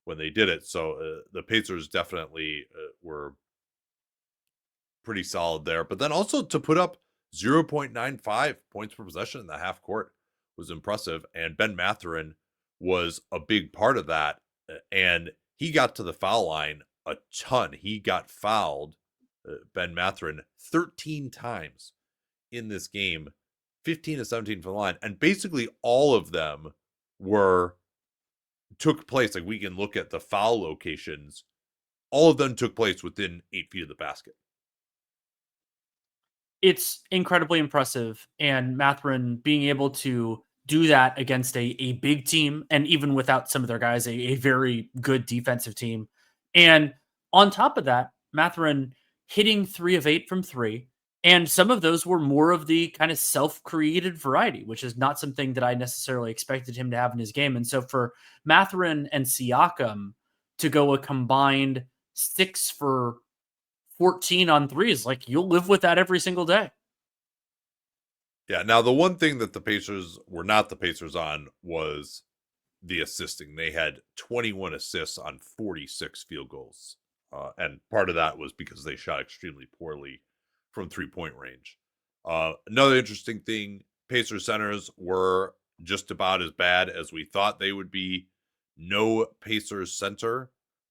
when they did it. So the Pacers definitely were pretty solid there. But then also to put up 0.95 points per possession in the half court was impressive. And Ben Mathurin was a big part of that. And he got to the foul line a ton. He got fouled, Ben Mathurin, 13 times in this game, 15 to 17 from the line. And basically all of them took place. Like, we can look at the foul locations. All of them took place within 8 feet of the basket. It's incredibly impressive. And Mathurin being able to do that against a big team, and even without some of their guys, a very good defensive team. And on top of that, Mathurin hitting 3 of 8 from 3. And some of those were more of the kind of self-created variety, which is not something that I necessarily expected him to have in his game. And so for Mathurin and Siakam to go a combined 6 for 14 on threes, like, you'll live with that every single day. Yeah, now the one thing that the Pacers were not the Pacers on was the assisting. They had 21 assists on 46 field goals. And part of that was because they shot extremely poorly from 3-point range. Another interesting thing, Pacers centers were just about as bad as we thought they would be. No Pacers center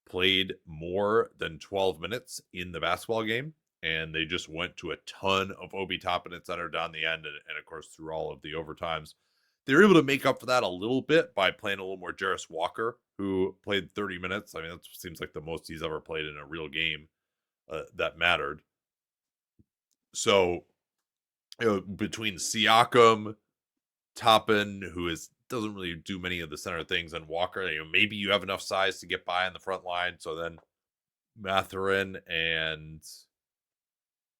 played more than 12 minutes in the basketball game. and they just went to a ton of Obi Toppin at center down the end, and of course through all of the overtimes. They were able to make up for that a little bit by playing a little more Jarris Walker, who played 30 minutes. I mean, that seems like the most he's ever played in a real game that mattered. So, between Siakam, Toppin, who doesn't really do many of the center things, and Walker, maybe you have enough size to get by on the front line. So then Mathurin and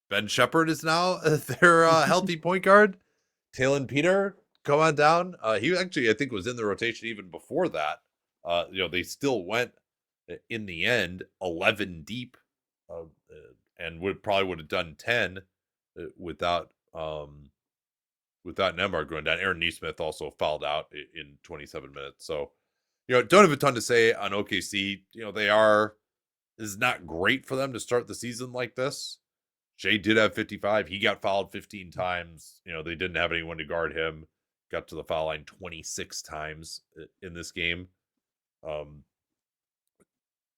Ben Shepherd is now their healthy point guard. Talon Peter, come on down. He actually, I think, was in the rotation even before that. They still went in the end 11 deep, and would have done 10 without Nembhard going down. Aaron Nesmith also fouled out in 27 minutes. So, don't have a ton to say on OKC. This is not great for them to start the season like this. Shea did have 55. He got fouled 15 times. They didn't have anyone to guard him. Got to the foul line 26 times in this game.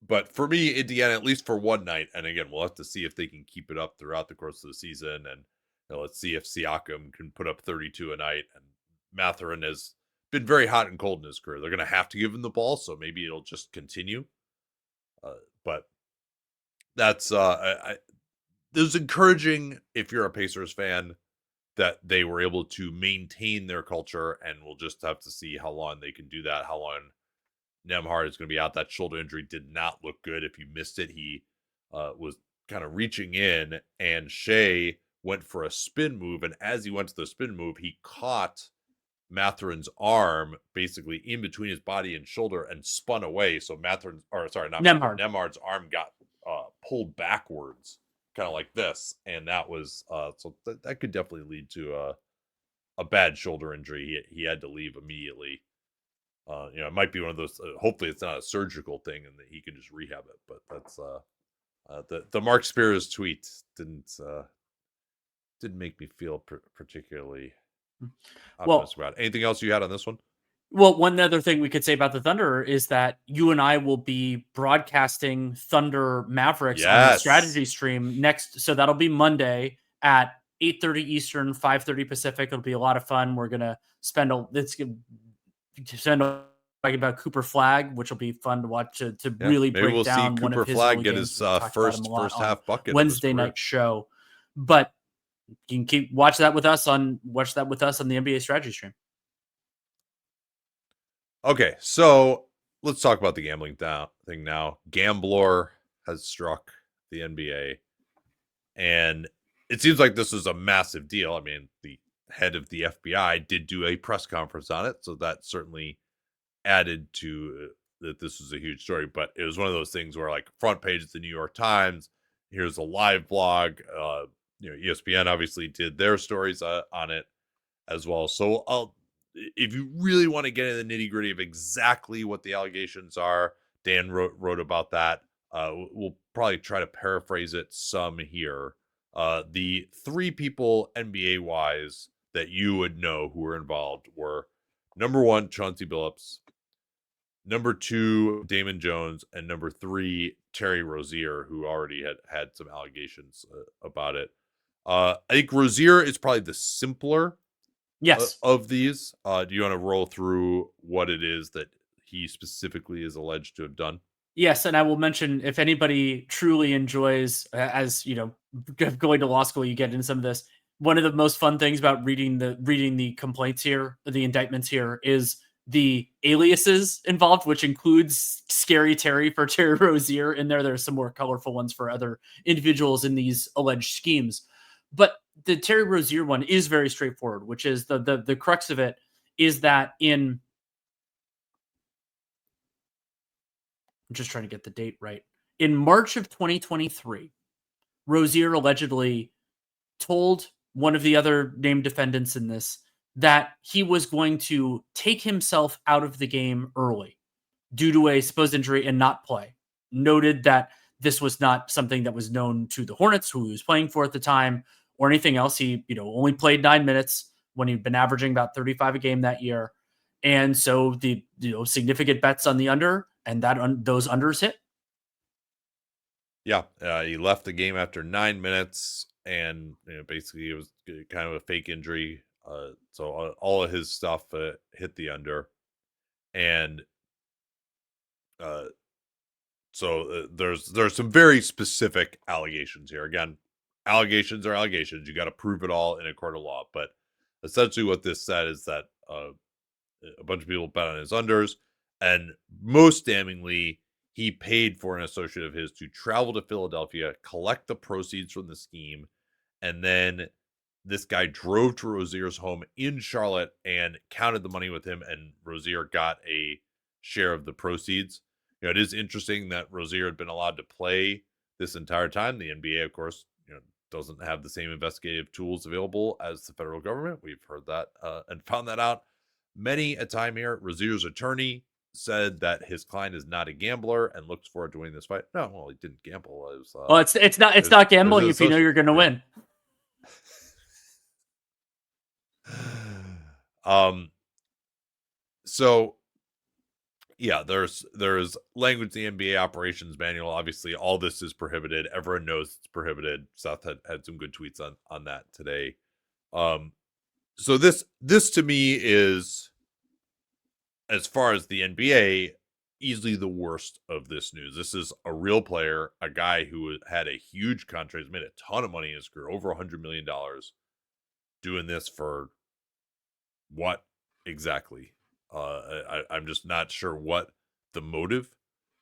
But for me, Indiana, at least for one night, and again, we'll have to see if they can keep it up throughout the course of the season. And let's see if Siakam can put up 32 a night. And Mathurin has been very hot and cold in his career. They're going to have to give him the ball, so maybe it'll just continue. But that's it was encouraging if you're a Pacers fan that they were able to maintain their culture, and we'll just have to see how long they can do that, how long Nembhard is going to be out. That shoulder injury did not look good. If you missed it, he was kind of reaching in, and Shea went for a spin move, and as he went to the spin move, he caught Mathurin's arm basically in between his body and shoulder and spun away. So Nembhard's arm got pulled backwards, kind of like this, and that was that could definitely lead to a bad shoulder injury. He had to leave immediately. It might be one of those. Hopefully, it's not a surgical thing, and that he can just rehab it. But that's the Mark Spears tweet didn't make me feel particularly optimistic about it. Anything else you had on this one? Well, one other thing we could say about the Thunder is that you and I will be broadcasting Thunder Mavericks on the strategy stream next. So that'll be Monday at 8:30 Eastern, 5:30 Pacific. It'll be a lot of fun. We're gonna spend talking about Cooper Flagg, which will be fun to watch to really break down one of his Flagg get his first half bucket Wednesday night show. But you can watch that with us on the NBA strategy stream. Okay, so let's talk about the gambling thing now. Gambler has struck the NBA, and it seems like this is a massive deal. I mean, the head of the FBI did do a press conference on it, so that certainly added to that this was a huge story. But it was one of those things where, like, front page of the New York Times, here's a live blog. ESPN obviously did their stories on it as well. So if you really want to get into the nitty gritty of exactly what the allegations are, Dan wrote about that. We'll probably try to paraphrase it some here. The three people NBA wise that you would know who were involved were number 1, Chauncey Billups, number 2, Damon Jones, and number 3, Terry Rozier, who already had some allegations about it. I think Rozier is probably the simpler of these. Do you want to roll through what it is that he specifically is alleged to have done? Yes, and I will mention, if anybody truly enjoys, as you know, going to law school, you get into some of this. One of the most fun things about reading the complaints here, the indictments here, is the aliases involved, which includes Scary Terry for Terry Rozier in there. There's some more colorful ones for other individuals in these alleged schemes. But the Terry Rozier one is very straightforward, which is the crux of it is that I'm just trying to get the date right. In March of 2023, Rozier allegedly told one of the other named defendants in this that he was going to take himself out of the game early due to a supposed injury and not play. Noted that this was not something that was known to the Hornets, who he was playing for at the time, or anything else. He, only played 9 minutes when he'd been averaging about 35 a game that year. And so the, significant bets on the under, and those unders hit. Yeah, he left the game after 9 minutes, and basically it was kind of a fake injury. So all of his stuff hit the under, and uh, there's some very specific allegations here. Again, allegations are allegations. You got to prove it all in a court of law. But essentially, what this said is that a bunch of people bet on his unders, and most damningly, he paid for an associate of his to travel to Philadelphia, collect the proceeds from the scheme, and then this guy drove to Rozier's home in Charlotte and counted the money with him, and Rozier got a share of the proceeds. It is interesting that Rozier had been allowed to play this entire time. The NBA, of course, doesn't have the same investigative tools available as the federal government. We've heard that and found that out many a time here. Rozier's attorney said that his client is not a gambler and looks forward to winning this fight. No, well, he didn't gamble. It was, well, it's not gambling if you know you're going to win. So yeah, there's language in the NBA operations manual. Obviously, all this is prohibited. Everyone knows it's prohibited. Seth had some good tweets on that today. So this to me is, as far as the NBA, easily the worst of this news. This is a real player, a guy who had a huge contract, has made a ton of money in his career, over $100 million, doing this for what exactly? I'm just not sure what the motive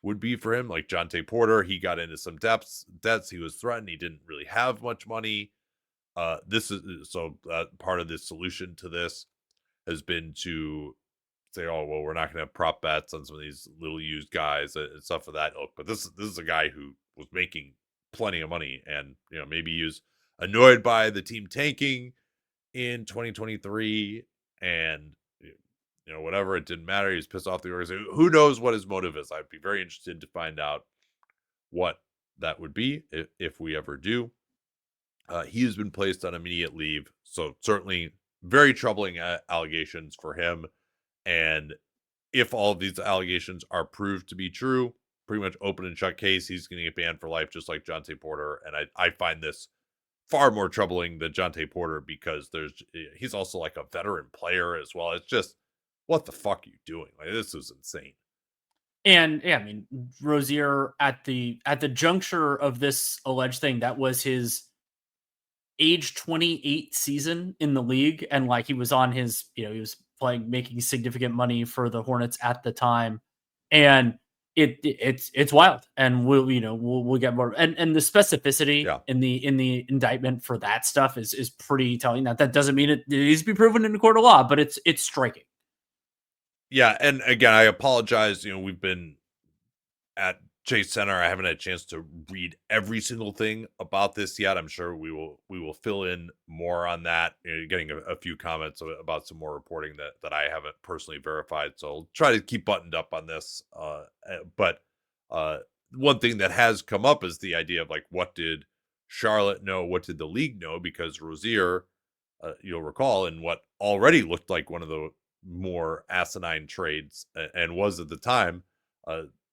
would be for him. Like Jonte Porter, he got into some debts. He was threatened. He didn't really have much money. This is so part of the solution to this has been to say, oh well, we're not going to have prop bets on some of these little used guys and stuff of that ilk. But this is a guy who was making plenty of money, and maybe he was annoyed by the team tanking in 2023, and whatever, it didn't matter. He's pissed off the organization. Who knows what his motive is? I'd be very interested to find out what that would be if we ever do. He has been placed on immediate leave, so certainly very troubling allegations for him. And if all of these allegations are proved to be true, pretty much open and shut case, he's going to get banned for life, just like Jonte Porter. And I find this far more troubling than Jonte Porter, because he's also like a veteran player as well. It's just, what the fuck are you doing? Like, this is insane. And yeah, I mean, Rozier at the juncture of this alleged thing, that was his age 28 season in the league, and like he was on his, he was playing, making significant money for the Hornets at the time, and it's wild. And we'll get more, and the specificity in the indictment for that stuff is pretty telling. That doesn't mean it needs to be proven in a court of law, but it's striking. Yeah, and again, I apologize. We've been at Chase Center. I haven't had a chance to read every single thing about this yet. I'm sure we will fill in more on that. Getting a few comments about some more reporting that I haven't personally verified. So I'll try to keep buttoned up on this. But one thing that has come up is the idea of, like, what did Charlotte know? What did the league know? Because Rozier, you'll recall, in what already looked like one of the more asinine trades, and was at the time,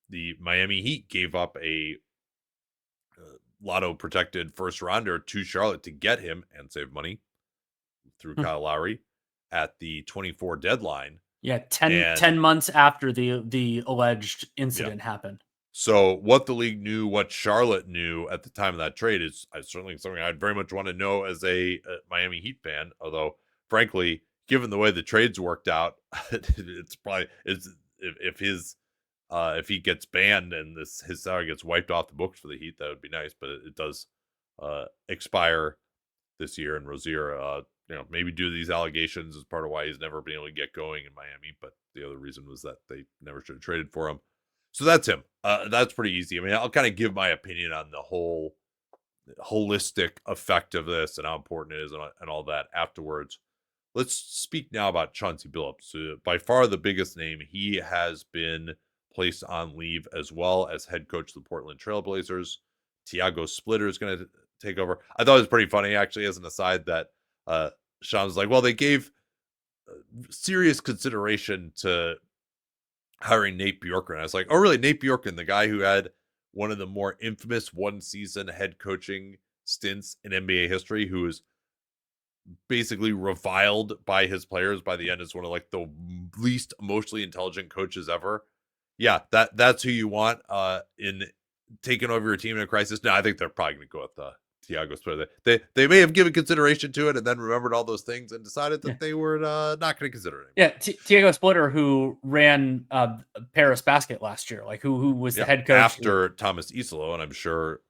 the Miami Heat gave up a lotto protected first rounder to Charlotte to get him and save money through Kyle Lowry at the 24 deadline. Yeah, 10 months after the alleged incident happened. So what the league knew, what Charlotte knew at the time of that trade, is certainly something I'd very much want to know as a Miami Heat fan. Although, frankly, given the way the trades worked out, it's probably if he gets banned and his salary gets wiped off the books for the Heat, that would be nice. But it does expire this year, and Rozier, maybe due to these allegations, is part of why he's never been able to get going in Miami. But the other reason was that they never should have traded for him. So that's him. That's pretty easy. I mean, I'll kind of give my opinion on the whole holistic effect of this and how important it is and all that afterwards. Let's speak now about Chauncey Billups. By far the biggest name. He has been placed on leave, as well as head coach of the Portland Trailblazers. Tiago Splitter is going to take over. I thought it was pretty funny, actually, as an aside, that Sean was like, well, they gave serious consideration to hiring Nate Bjorkgren. I was like, oh, really? Nate Bjorkgren, the guy who had one of the more infamous one-season head coaching stints in NBA history, who is basically reviled by his players by the end as one of like the least emotionally intelligent coaches ever. Yeah, that's who you want in taking over your team in a crisis. No, I think they're probably going to go with Thiago Splitter. They may have given consideration to it and then remembered all those things and decided that they were not going to consider it Yeah, anymore. Thiago Splitter, who ran Paris Basket last year, like who was the head coach after Thomas Isolo, and I'm sure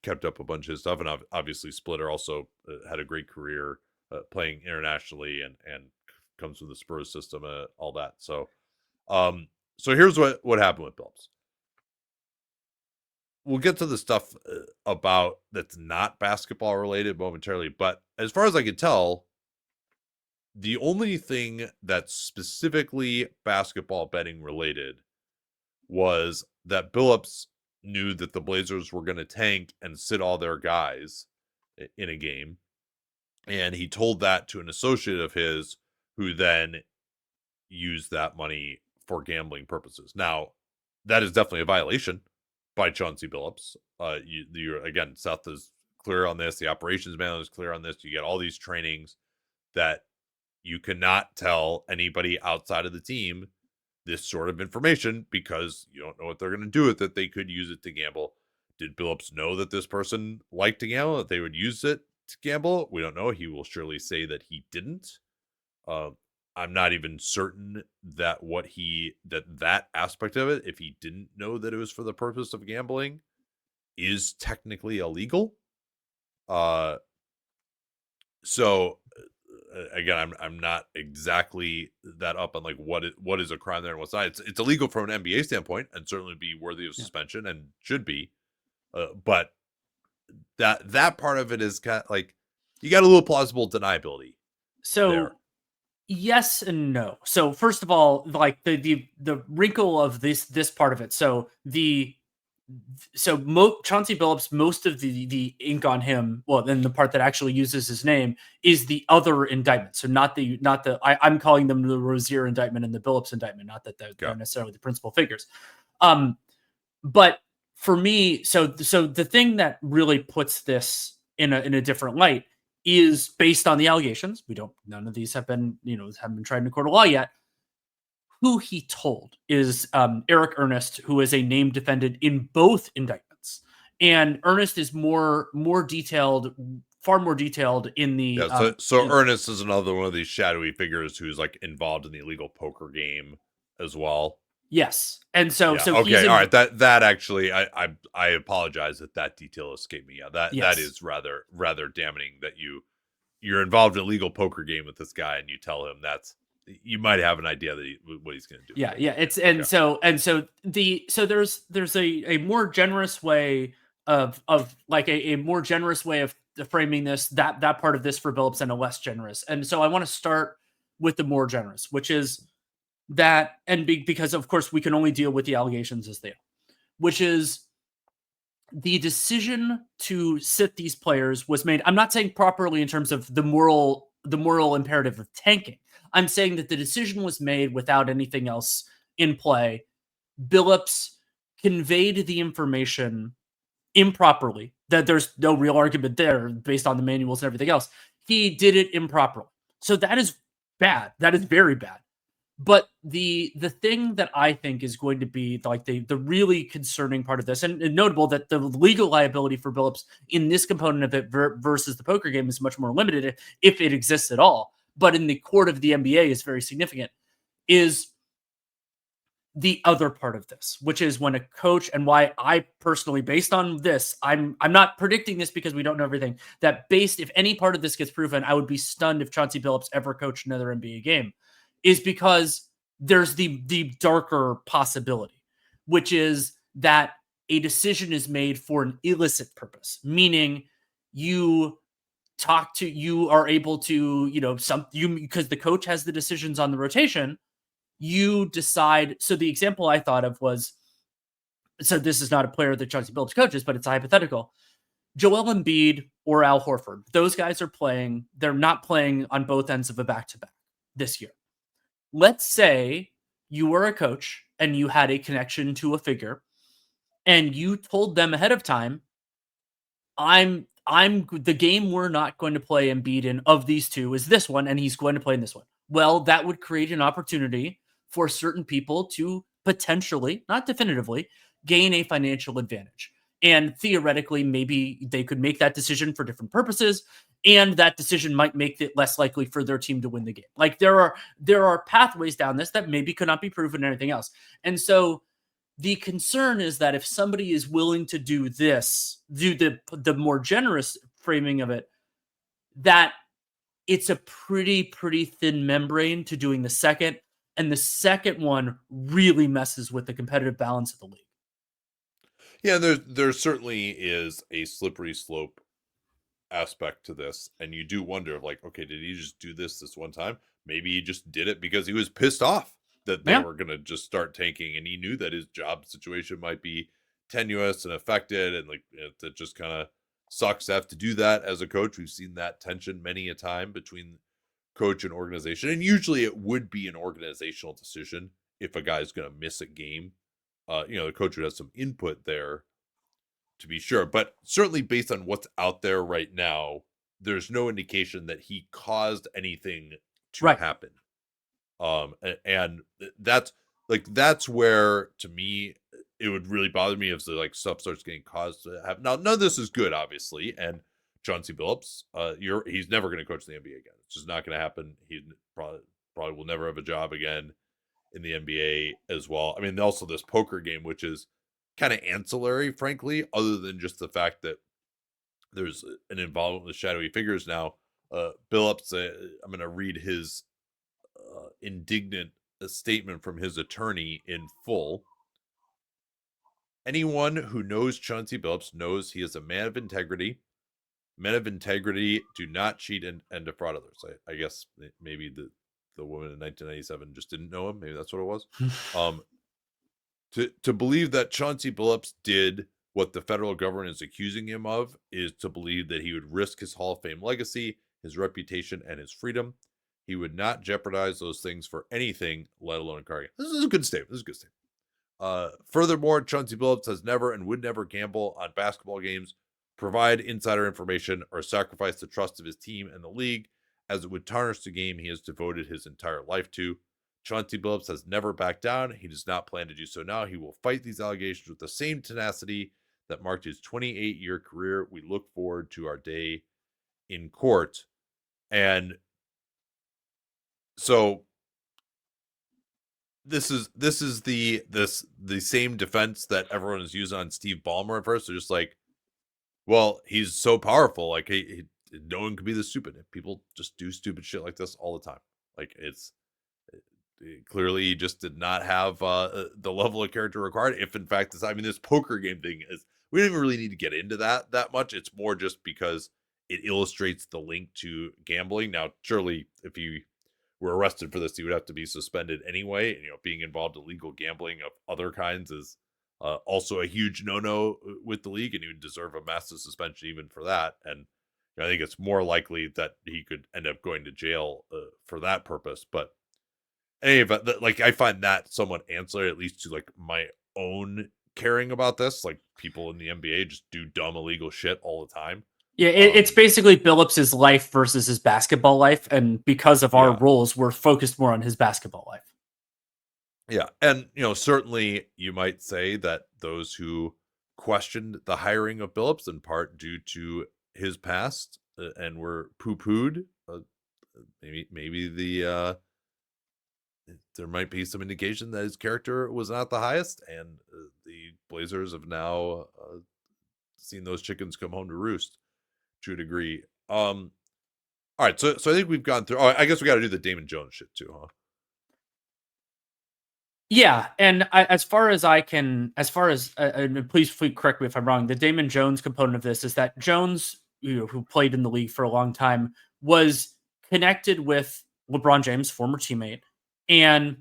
kept up a bunch of his stuff. And obviously, Splitter also had a great career playing internationally and comes from the Spurs system, all that. So, so here's what happened with Billups. We'll get to the stuff about that's not basketball related momentarily, but as far as I can tell, the only thing that's specifically basketball betting related was that Billups knew that the Blazers were going to tank and sit all their guys in a game. And he told that to an associate of his who then used that money for gambling purposes. Now, that is definitely a violation by Chauncey Billups. Again, Seth is clear on this. The operations man is clear on this. You get all these trainings that you cannot tell anybody outside of the team this sort of information because you don't know what they're going to do with it. They could use it to gamble. Did Billups know that this person liked to gamble, that they would use it to gamble? We don't know. He will surely say that he didn't. I'm not even certain that that aspect of it, if he didn't know that it was for the purpose of gambling, is technically illegal. So again, I'm not exactly that up on like what is a crime there and what's not. It's illegal from an NBA standpoint and certainly be worthy of suspension and should be. But that part of it is kind of like you got a little plausible deniability. So there. Yes and no. So first of all, like the wrinkle of this part of it. So Chauncey Billups, most of the ink on him, well, then the part that actually uses his name is the other indictment. So I'm calling them the Rozier indictment and the Billups indictment, not that they're necessarily the principal figures. But for me, so the thing that really puts this in a different light is based on the allegations. None of these have been tried in a court of law yet. Who he told is Eric Ernest, who is a named defendant in both indictments. And Ernest is far more detailed in the. Ernest is another one of these shadowy figures who's like involved in the illegal poker game as well. Yes, and so okay, all right. That actually, I apologize that detail escaped me. Yeah, that is rather damning that you're involved in a legal poker game with this guy and you tell him you might have an idea that what he's going to do. Yeah. It's so there's a more generous way of a more generous way of framing this that part of this for Billups and a less generous. And so I want to start with the more generous, which is that, and because of course we can only deal with the allegations as they are, which is the decision to sit these players was made. I'm not saying properly in terms of the moral imperative of tanking. I'm saying that the decision was made without anything else in play. Billups conveyed the information improperly, that there's no real argument there based on the manuals and everything else. He did it improperly. So that is bad. That is very bad. But the thing that I think is going to be like the really concerning part of this, and notable that the legal liability for Billups in this component of it versus the poker game is much more limited if it exists at all, but in the court of the NBA is very significant, is the other part of this, which is when a coach, and why I personally, based on this, I'm not predicting this because we don't know everything, that if any part of this gets proven, I would be stunned if Chauncey Billups ever coached another NBA game, is because there's the darker possibility, which is that a decision is made for an illicit purpose, meaning you are able to, because the coach has the decisions on the rotation, you decide. So the example I thought of was, so this is not a player that Chauncey Billups coaches, but it's a hypothetical. Joel Embiid or Al Horford, those guys are playing. They're not playing on both ends of a back-to-back this year. Let's say you were a coach and you had a connection to a figure and you told them ahead of time, I'm the game we're not going to play Embiid in of these two is this one, and he's going to play in this one. Well, that would create an opportunity for certain people to potentially, not definitively, gain a financial advantage. And theoretically, maybe they could make that decision for different purposes, and that decision might make it less likely for their team to win the game. Like there are pathways down this that maybe could not be proven and anything else. And so the concern is that if somebody is willing to do this, do the more generous framing of it, that it's a pretty thin membrane to doing the second, and the second one really messes with the competitive balance of the league. Yeah, there certainly is a slippery slope aspect to this, and you do wonder if, like, okay, did he just do this one time? Maybe he just did it because he was pissed off that they were going to just start tanking, and he knew that his job situation might be tenuous and affected, and like it just kind of sucks to have to do that as a coach. We've seen that tension many a time between coach and organization, and usually it would be an organizational decision if a guy's going to miss a game. The coach would have some input there, to be sure, but certainly based on what's out there right now, there's no indication that he caused anything to happen. And that's where, to me, it would really bother me if the stuff starts getting caused to happen. Now, none of this is good, obviously, and Chauncey Billups, he's never going to coach the NBA again. It's just not going to happen. He probably will never have a job again in the NBA as well. I mean, also this poker game, which is kind of ancillary, frankly, other than just the fact that there's an involvement with shadowy figures now. Billups, I'm going to read his indignant statement from his attorney in full. Anyone who knows Chauncey Billups knows he is a man of integrity. Men of integrity do not cheat and defraud others. I guess maybe the woman in 1997 just didn't know him. Maybe that's what it was. To believe that Chauncey Billups did what the federal government is accusing him of is to believe that he would risk his Hall of Fame legacy, his reputation, and his freedom. He would not jeopardize those things for anything, let alone a car game. This is a good statement. Furthermore, Chauncey Billups has never and would never gamble on basketball games, provide insider information, or sacrifice the trust of his team and the league, as it would tarnish the game he has devoted his entire life to. Chauncey Billups has never backed down. He does not plan to do so now. He will fight these allegations with the same tenacity that marked his 28-year career. We look forward to our day in court. And so this is the same defense that everyone is using on Steve Ballmer at first. They're just like, well, he's so powerful. Like no one could be this stupid. People just do stupid shit like this all the time. Like clearly he just did not have the level of character required. If in fact this poker game thing is, we don't even really need to get into that much. It's more just because it illustrates the link to gambling. Now, surely if you were arrested for this, you would have to be suspended anyway. And, being involved in illegal gambling of other kinds is also a huge no-no with the league, and you would deserve a massive suspension even for that. And I think it's more likely that he could end up going to jail for that purpose. But anyway, I find that somewhat ancillary, at least to my own caring about this. Like, people in the NBA just do dumb illegal shit all the time. Yeah, it's basically Billups' life versus his basketball life, and because of our rules, we're focused more on his basketball life. Yeah, and certainly you might say that those who questioned the hiring of Billups, in part due to his past, and were poo-pooed, maybe there might be some indication that his character was not the highest, and the Blazers have now seen those chickens come home to roost to a degree. All right, so I think we've gone through. Oh, I guess we got to do the Damon Jones shit too, huh? Yeah, and as far as please correct me if I'm wrong, the Damon Jones component of this is that Jones, who played in the league for a long time, was connected with LeBron James, former teammate, and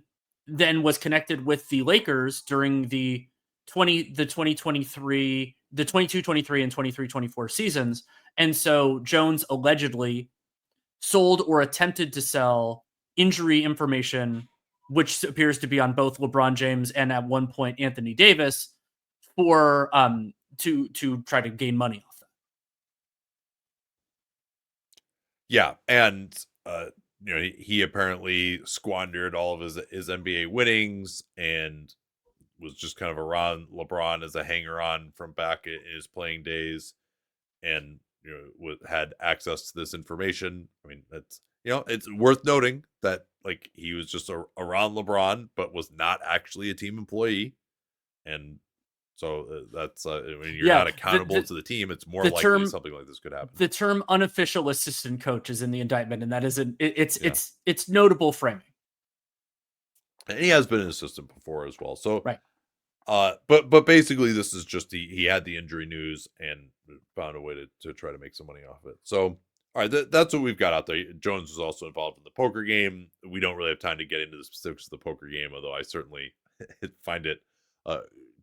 then was connected with the Lakers during the 2023, the 22-23 and 23-24 seasons. And so Jones allegedly sold or attempted to sell injury information, which appears to be on both LeBron James and at one point Anthony Davis, for to try to gain money off that. Yeah, and he apparently squandered all of his NBA winnings and was just kind of around LeBron as a hanger-on from back in his playing days, and had access to this information. I mean, that's it's worth noting that like he was just around LeBron, but was not actually a team employee, and so that's when you're not accountable to the team, it's more likely something like this could happen. The term unofficial assistant coach is in the indictment, and that isn't it's notable framing. And he has been an assistant before as well. So right. But basically this is just he had the injury news and found a way to try to make some money off it. So all right, that's what we've got out there. Jones was also involved in the poker game. We don't really have time to get into the specifics of the poker game, although I certainly find it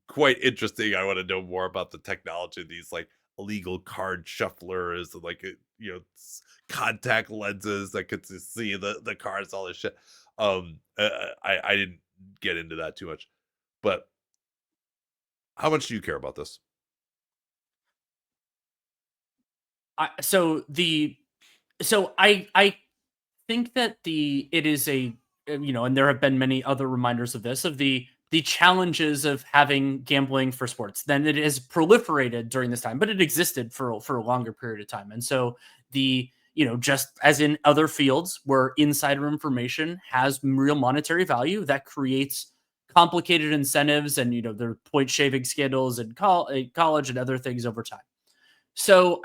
quite interesting. I want to know more about the technology of these like illegal card shufflers, like contact lenses that could see the cards, all this shit. I didn't get into that too much, but how much do you care about this? I think that it is a and there have been many other reminders of this, of the challenges of having gambling for sports. Then it has proliferated during this time, but it existed for a longer period of time. And so just as in other fields where insider information has real monetary value, that creates complicated incentives and there are point shaving scandals in college and other things over time. So,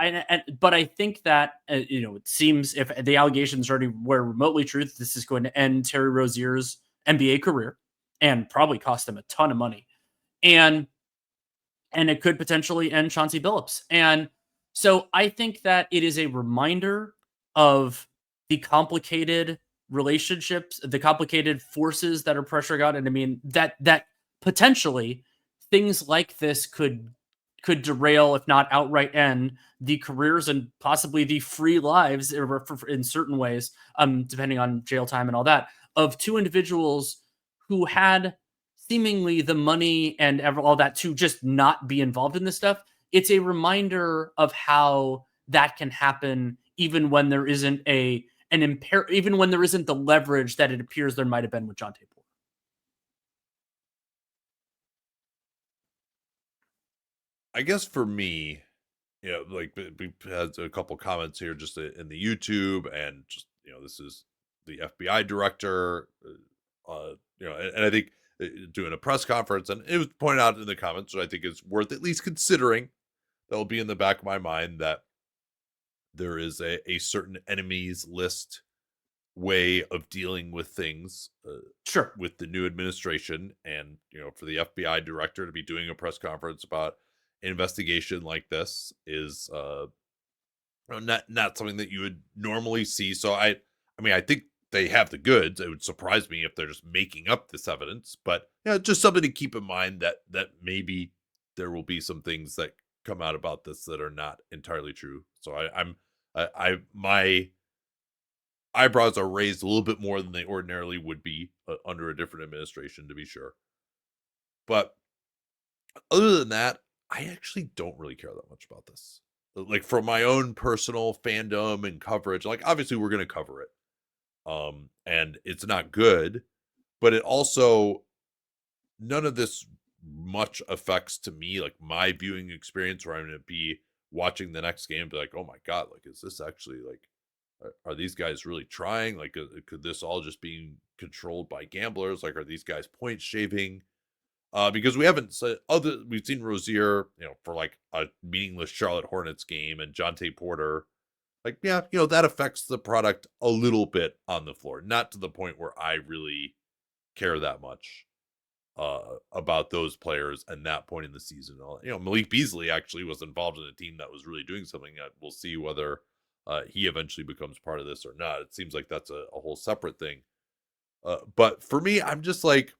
but I think that it seems if the allegations already were remotely true, this is going to end Terry Rozier's NBA career and probably cost him a ton of money, and it could potentially end Chauncey Billups. And so I think that it is a reminder of the complicated relationships, the complicated forces that are pressuring out, and I mean that potentially things like this could derail, if not outright end, the careers and possibly the free lives in certain ways, depending on jail time and all that, of two individuals who had seemingly the money and all that to just not be involved in this stuff. It's a reminder of how that can happen, even when there isn't even when there isn't the leverage that it appears there might have been with John Porter. I guess for me, like we had a couple comments here just in the YouTube, and just this is the FBI director, and I think doing a press conference, and it was pointed out in the comments, which I think is worth at least considering. That will be in the back of my mind that there is a certain enemies list way of dealing with things sure, with the new administration, and for the FBI director to be doing a press conference about an investigation like this is not something that you would normally see. So I mean I think they have the goods. It would surprise me if they're just making up this evidence, but just something to keep in mind that maybe there will be some things that come out about this that are not entirely true. So my eyebrows are raised a little bit more than they ordinarily would be under a different administration, to be sure. But other than that, I actually don't really care that much about this. Like, from my own personal fandom and coverage, like, obviously we're going to cover it. And it's not good, but it also, none of this much affects to me, like, my viewing experience, where I'm going to be watching the next game and be like, oh my God, like, is this actually, like, are these guys really trying? Like, could this all just be controlled by gamblers? Like, are these guys point shaving? Because we've seen Rozier, for like a meaningless Charlotte Hornets game, and John Porter, like, that affects the product a little bit on the floor, not to the point where I really care that much about those players and that point in the season. Malik Beasley actually was involved in a team that was really doing something. We'll see whether he eventually becomes part of this or not. It seems like that's a whole separate thing. But for me, I'm just like,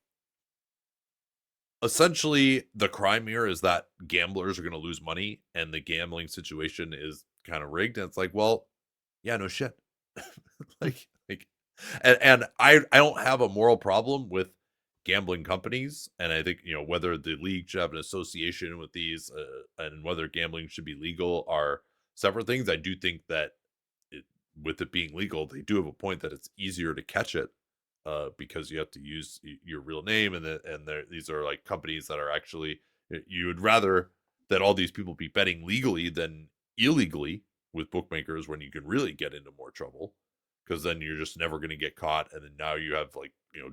essentially the crime here is that gamblers are going to lose money and the gambling situation is kind of rigged. And it's like, well, yeah, no shit. like, and I don't have a moral problem with gambling companies, and I think, whether the league should have an association with these, and whether gambling should be legal are separate things. I do think that with it being legal, they do have a point that it's easier to catch it, because you have to use your real name, and these are like companies that are actually, you would rather that all these people be betting legally than illegally with bookmakers, when you can really get into more trouble, because then you're just never going to get caught, and then now you have like,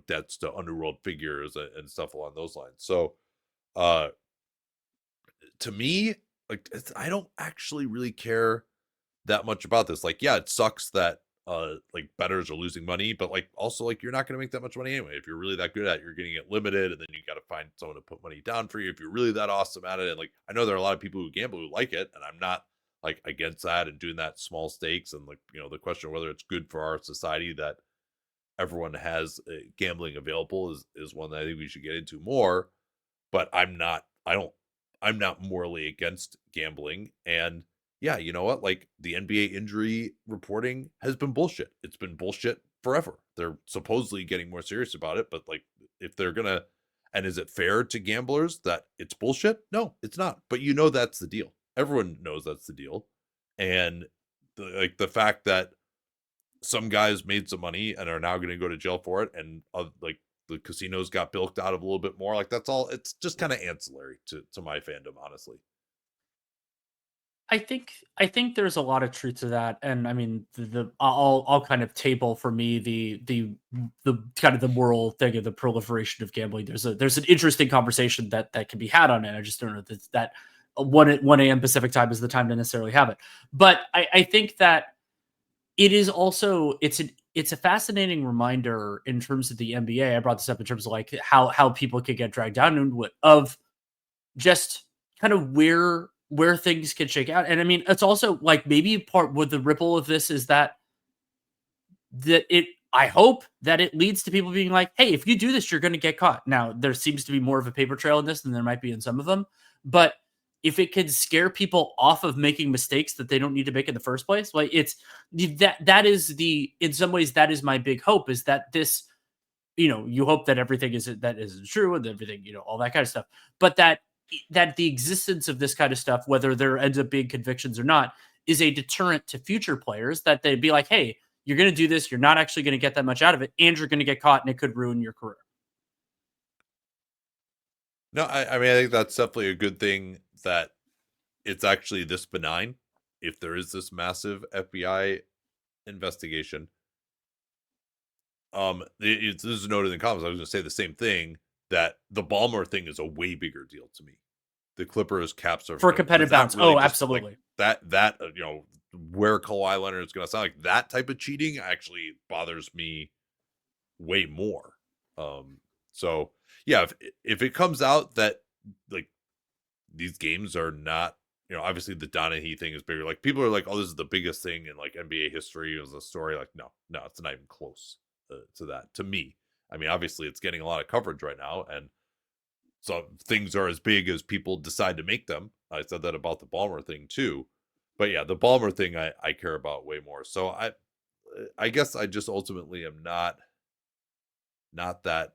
debts to underworld figures and stuff along those lines. So to me, like, I don't actually really care that much about this. Like, yeah, it sucks that like bettors are losing money, but like also, like, you're not going to make that much money anyway. If you're really that good at it, you're getting it limited, and then you got to find someone to put money down for you if you're really that awesome at it. And like, I know there are a lot of people who gamble who like it, and I'm not like against that and doing that small stakes, and like, the question of whether it's good for our society that everyone has gambling available is one that I think we should get into more. But I'm not morally against gambling. And yeah, you know what? Like, the NBA injury reporting has been bullshit. It's been bullshit forever. They're supposedly getting more serious about it, but like, if they're gonna, and is it fair to gamblers that it's bullshit? No, it's not. But that's the deal. Everyone knows that's the deal. And the fact that some guys made some money and are now going to go to jail for it, and like, the casinos got bilked out of a little bit more, like, that's all. It's just kind of ancillary to my fandom, honestly. I think there's a lot of truth to that, and I mean I'll kind of table for me the kind of the moral thing of the proliferation of gambling. There's an interesting conversation that can be had on it. I just don't know that 1 a.m. Pacific time is the time to necessarily have it. But I think that it is also it's a fascinating reminder in terms of the NBA. I brought this up in terms of like how people could get dragged down into it, of just kind of where things can shake out. And I mean, it's also like maybe part with the ripple of this is that I hope that it leads to people being like, hey, if you do this, you're going to get caught. Now, there seems to be more of a paper trail in this than there might be in some of them. But if it could scare people off of making mistakes that they don't need to make in the first place, like, it's that is in some ways, that is my big hope, is that this, you hope that everything is true, and everything, all that kind of stuff. But that the existence of this kind of stuff, whether there ends up being convictions or not, is a deterrent to future players, that they'd be like, hey, you're going to do this, you're not actually going to get that much out of it, and you're going to get caught, and it could ruin your career. No, I mean, I think that's definitely a good thing that it's actually this benign. If there is this massive FBI investigation, this is noted in the comments. I was going to say the same thing, that the Ballmer thing is a way bigger deal to me. The Clippers caps are For competitive bounce. really Oh, just, absolutely. Like, that where Kawhi Leonard is going to sound like that type of cheating actually bothers me way more. So yeah, if it comes out that like these games are not, obviously the Donaghy thing is bigger. Like, people are like, oh, this is the biggest thing in like NBA history. It was a story. Like, no, it's not even close to that. To me, I mean, obviously it's getting a lot of coverage right now, and so things are as big as people decide to make them. I said that about the Ballmer thing too, but yeah, the Ballmer thing I care about way more. So I guess I just ultimately am not that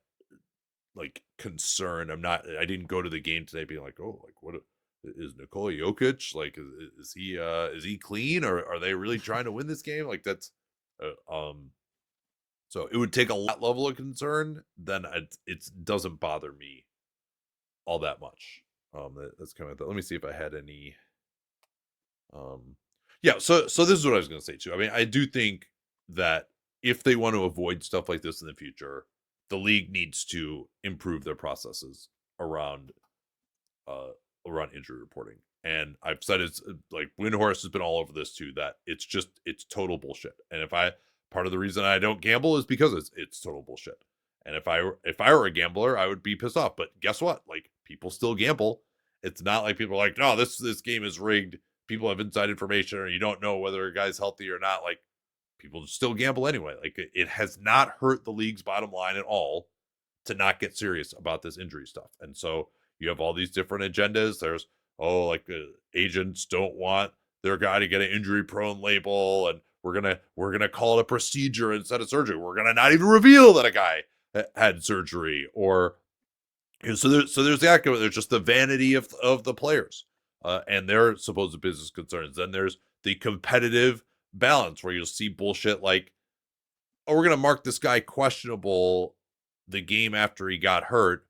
like concerned. I didn't go to the game today being like, oh, like, what is Nikola Jokic, like, is he clean, or are they really trying to win this game? Like, that's so it would take a lot level of concern, then it doesn't bother me all that much. That's kind of let me see if I had any. Yeah, so this is what I was going to say too. I mean, I do think that if they want to avoid stuff like this in the future, the league needs to improve their processes around injury reporting. And I've said, it's like, Windhorse has been all over this too, that it's total bullshit. And part of the reason I don't gamble is because it's total bullshit. And if I were a gambler, I would be pissed off. But guess what? Like, people still gamble. It's not like people are like, no, this game is rigged. People have inside information, or you don't know whether a guy's healthy or not. Like, people still gamble anyway. Like, it has not hurt the league's bottom line at all to not get serious about this injury stuff. And so you have all these different agendas. There's, agents don't want their guy to get an injury prone label, and we're gonna call it a procedure instead of surgery. We're gonna not even reveal that a guy had surgery, or so there's that. There's just the vanity of the players and their supposed business concerns. Then there's the competitive balance where you'll see bullshit like, oh, we're gonna mark this guy questionable the game after he got hurt,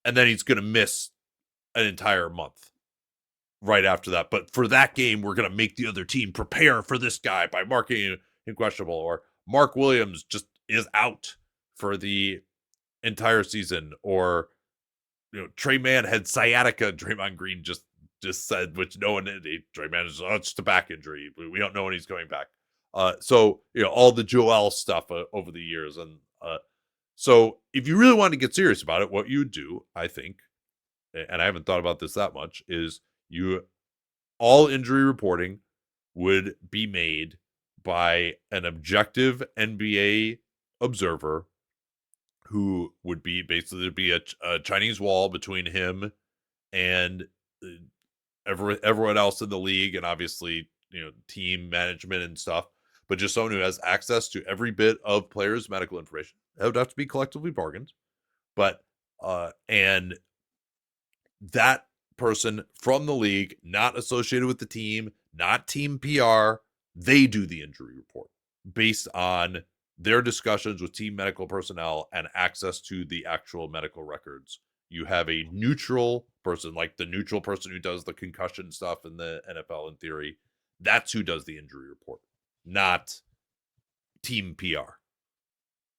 and then he's gonna miss an entire month right after that. But for that game, we're gonna make the other team prepare for this guy by marking him questionable. Or Mark Williams just is out for the entire season. Or Trey Mann had sciatica. Draymond Green just said, which no one did. Trey Mann is just a back injury. We don't know when he's coming back. So all the Joel stuff over the years, and so if you really want to get serious about it, what you do, I think, and I haven't thought about this that much, is all injury reporting would be made by an objective NBA observer who would be basically a Chinese wall between him and everyone else in the league, and obviously team management and stuff, but just someone who has access to every bit of players' medical information. That would have to be collectively bargained, but and that person from the league, not associated with the team, not team PR, they do the injury report based on their discussions with team medical personnel and access to the actual medical records. You have a neutral person, like the neutral person who does the concussion stuff in the NFL in theory. That's who does the injury report, not team PR.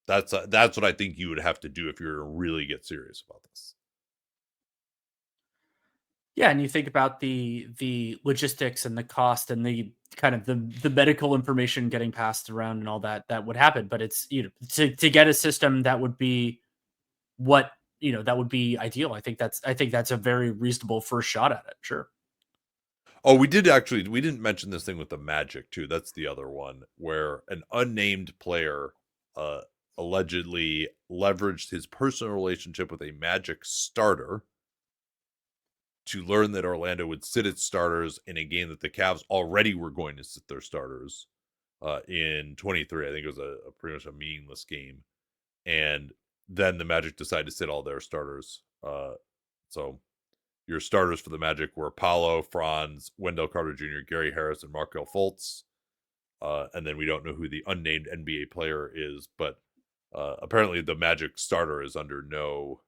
That's what I think you would have to do if you were to really get serious about this. Yeah, and you think about the logistics and the cost and the kind of the medical information getting passed around and all that would happen. But it's to get a system that would be what that would be ideal. I think that's a very reasonable first shot at it. Sure. Oh, we didn't mention this thing with the Magic too. That's the other one where an unnamed player allegedly leveraged his personal relationship with a Magic starter to learn that Orlando would sit its starters in a game that the Cavs already were going to sit their starters in 23. I think it was a pretty much a meaningless game. And then the Magic decided to sit all their starters. So your starters for the Magic were Paolo, Franz, Wendell Carter Jr., Gary Harris, and Markelle Fultz. And then we don't know who the unnamed NBA player is, but apparently the Magic starter is under no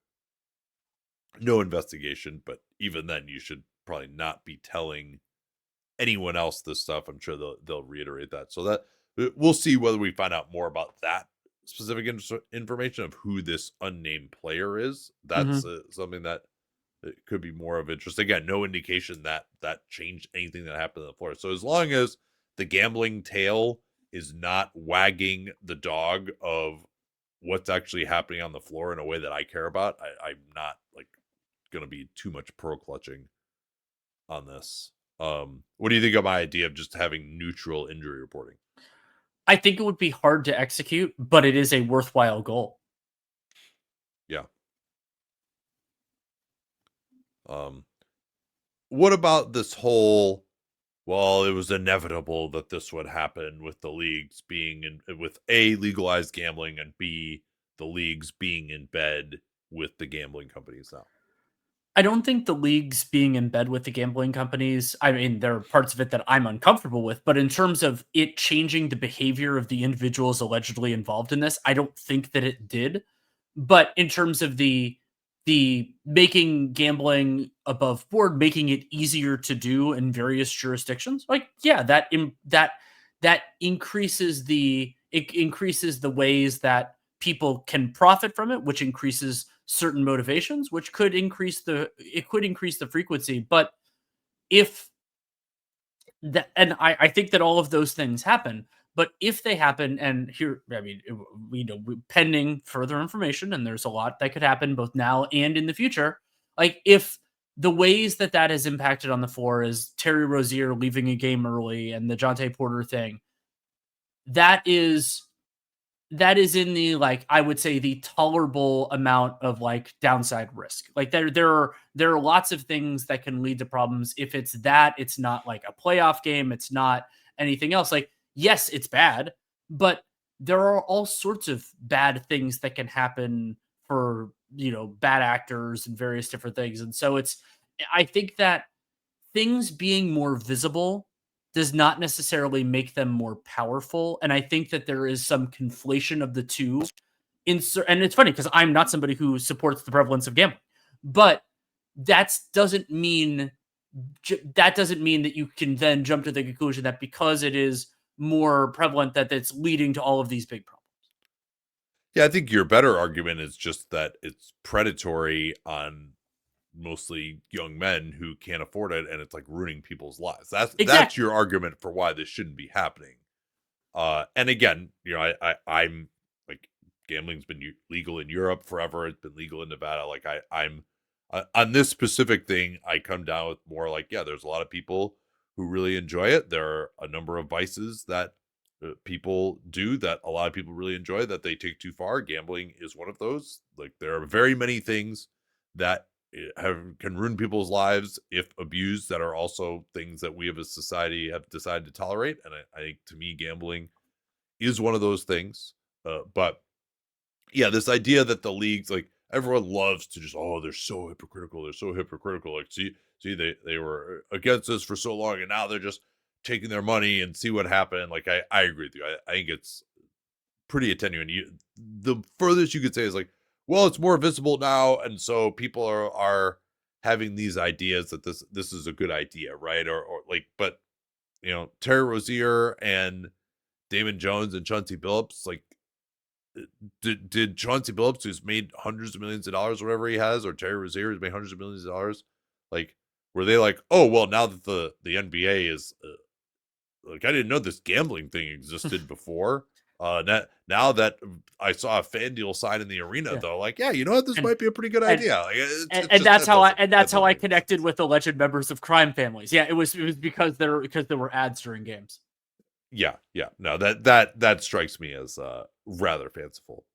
investigation. But even then, you should probably not be telling anyone else this stuff. I'm sure they'll reiterate that. So that we'll see whether we find out more about that specific information of who this unnamed player is. That's something that it could be more of interest. Again, no indication that changed anything that happened on the floor. So as long as the gambling tail is not wagging the dog of what's actually happening on the floor in a way that I care about, I'm not going to be too much pearl clutching on this. What do you think of my idea of just having neutral injury reporting? I think it would be hard to execute, but it is a worthwhile goal. Yeah. What about this whole, well, it was inevitable that this would happen with the leagues being with A, legalized gambling, and B, the leagues being in bed with the gambling companies now? I don't think the leagues being in bed with the gambling companies, I mean, there are parts of it that I'm uncomfortable with, but in terms of it changing the behavior of the individuals allegedly involved in this, I don't think that it did. But in terms of the making gambling above board, making it easier to do in various jurisdictions, that increases the ways that people can profit from it, which increases certain motivations, which could increase the frequency. But if that, and I think that all of those things happen, but if they happen, and here, I mean, pending further information, and there's a lot that could happen both now and in the future. Like if the ways that has impacted on the floor is Terry Rozier leaving a game early and the Jonte Porter thing, that is in the, I would say, the tolerable amount of downside risk. There are lots of things that can lead to problems. If it's not like a playoff game, it's not anything else. Yes, it's bad, but there are all sorts of bad things that can happen for, bad actors and various different things. And so I think that things being more visible does not necessarily make them more powerful. And I think that there is some conflation of the two. And it's funny because I'm not somebody who supports the prevalence of gambling, but that doesn't mean that you can then jump to the conclusion that because it is more prevalent that it's leading to all of these big problems. Yeah, I think your better argument is just that it's predatory on mostly young men who can't afford it, and it's like ruining people's lives. That's Exactly. your argument for why this shouldn't be happening. And again, I'm like, gambling's been legal in Europe forever. It's been legal in Nevada. Like I'm on this specific thing, I come down with more like, yeah, there's a lot of people who really enjoy it. There are a number of vices that people do that a lot of people really enjoy that they take too far. Gambling is one of those. Like there are very many things that can ruin people's lives if abused, that are also things that we as a society have decided to tolerate. And I think, to me, gambling is one of those things. But yeah, this idea that the leagues, like, everyone loves to just, oh, they're so hypocritical. They're so hypocritical. Like, see, they were against us for so long, and now they're just taking their money and see what happened. Like, I agree with you. I think it's pretty attenuating. The furthest you could say is like, well, it's more visible now, and so people are having these ideas that this is a good idea, right? Or like, but Terry Rozier and Damon Jones and Chauncey Billups, like, did Chauncey Billups, who's made hundreds of millions of dollars, whatever he has, or Terry Rozier, who's made hundreds of millions of dollars, like, were they like, oh well, now that the NBA is like, I didn't know this gambling thing existed before. Now that I saw a FanDuel sign in the arena, Yeah. though, like, yeah, you know what, this And might be a pretty good and idea. Like, it's and just that's how that that's how doesn't I make sense. connected with alleged members of crime families. Yeah, it was because there were ads during games. Yeah. No, that strikes me as rather fanciful.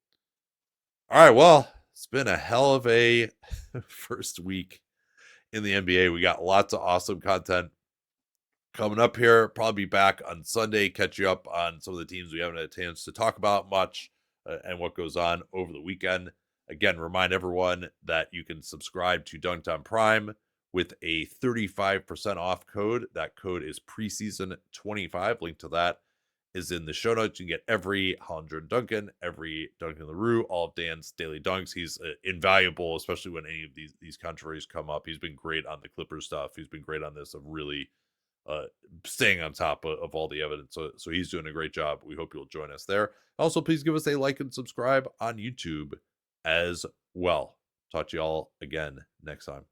All right, well, it's been a hell of a first week in the NBA. We got lots of awesome content coming up here. Probably be back on Sunday, catch you up on some of the teams we haven't had a chance to talk about much, and what goes on over the weekend. Again, remind everyone that you can subscribe to Dunc'd On Prime with a 35% off code. That code is preseason25. Link to that is in the show notes. You can get every Hollinger Duncan, every Duncan LaRue, all of Dan's daily dunks. He's invaluable, especially when any of these controversies come up. He's been great on the Clippers stuff. He's been great on this, of really staying on top of all the evidence. So he's doing a great job. We hope you'll join us there. Also, please give us a like and subscribe on YouTube as well. Talk to you all again next time.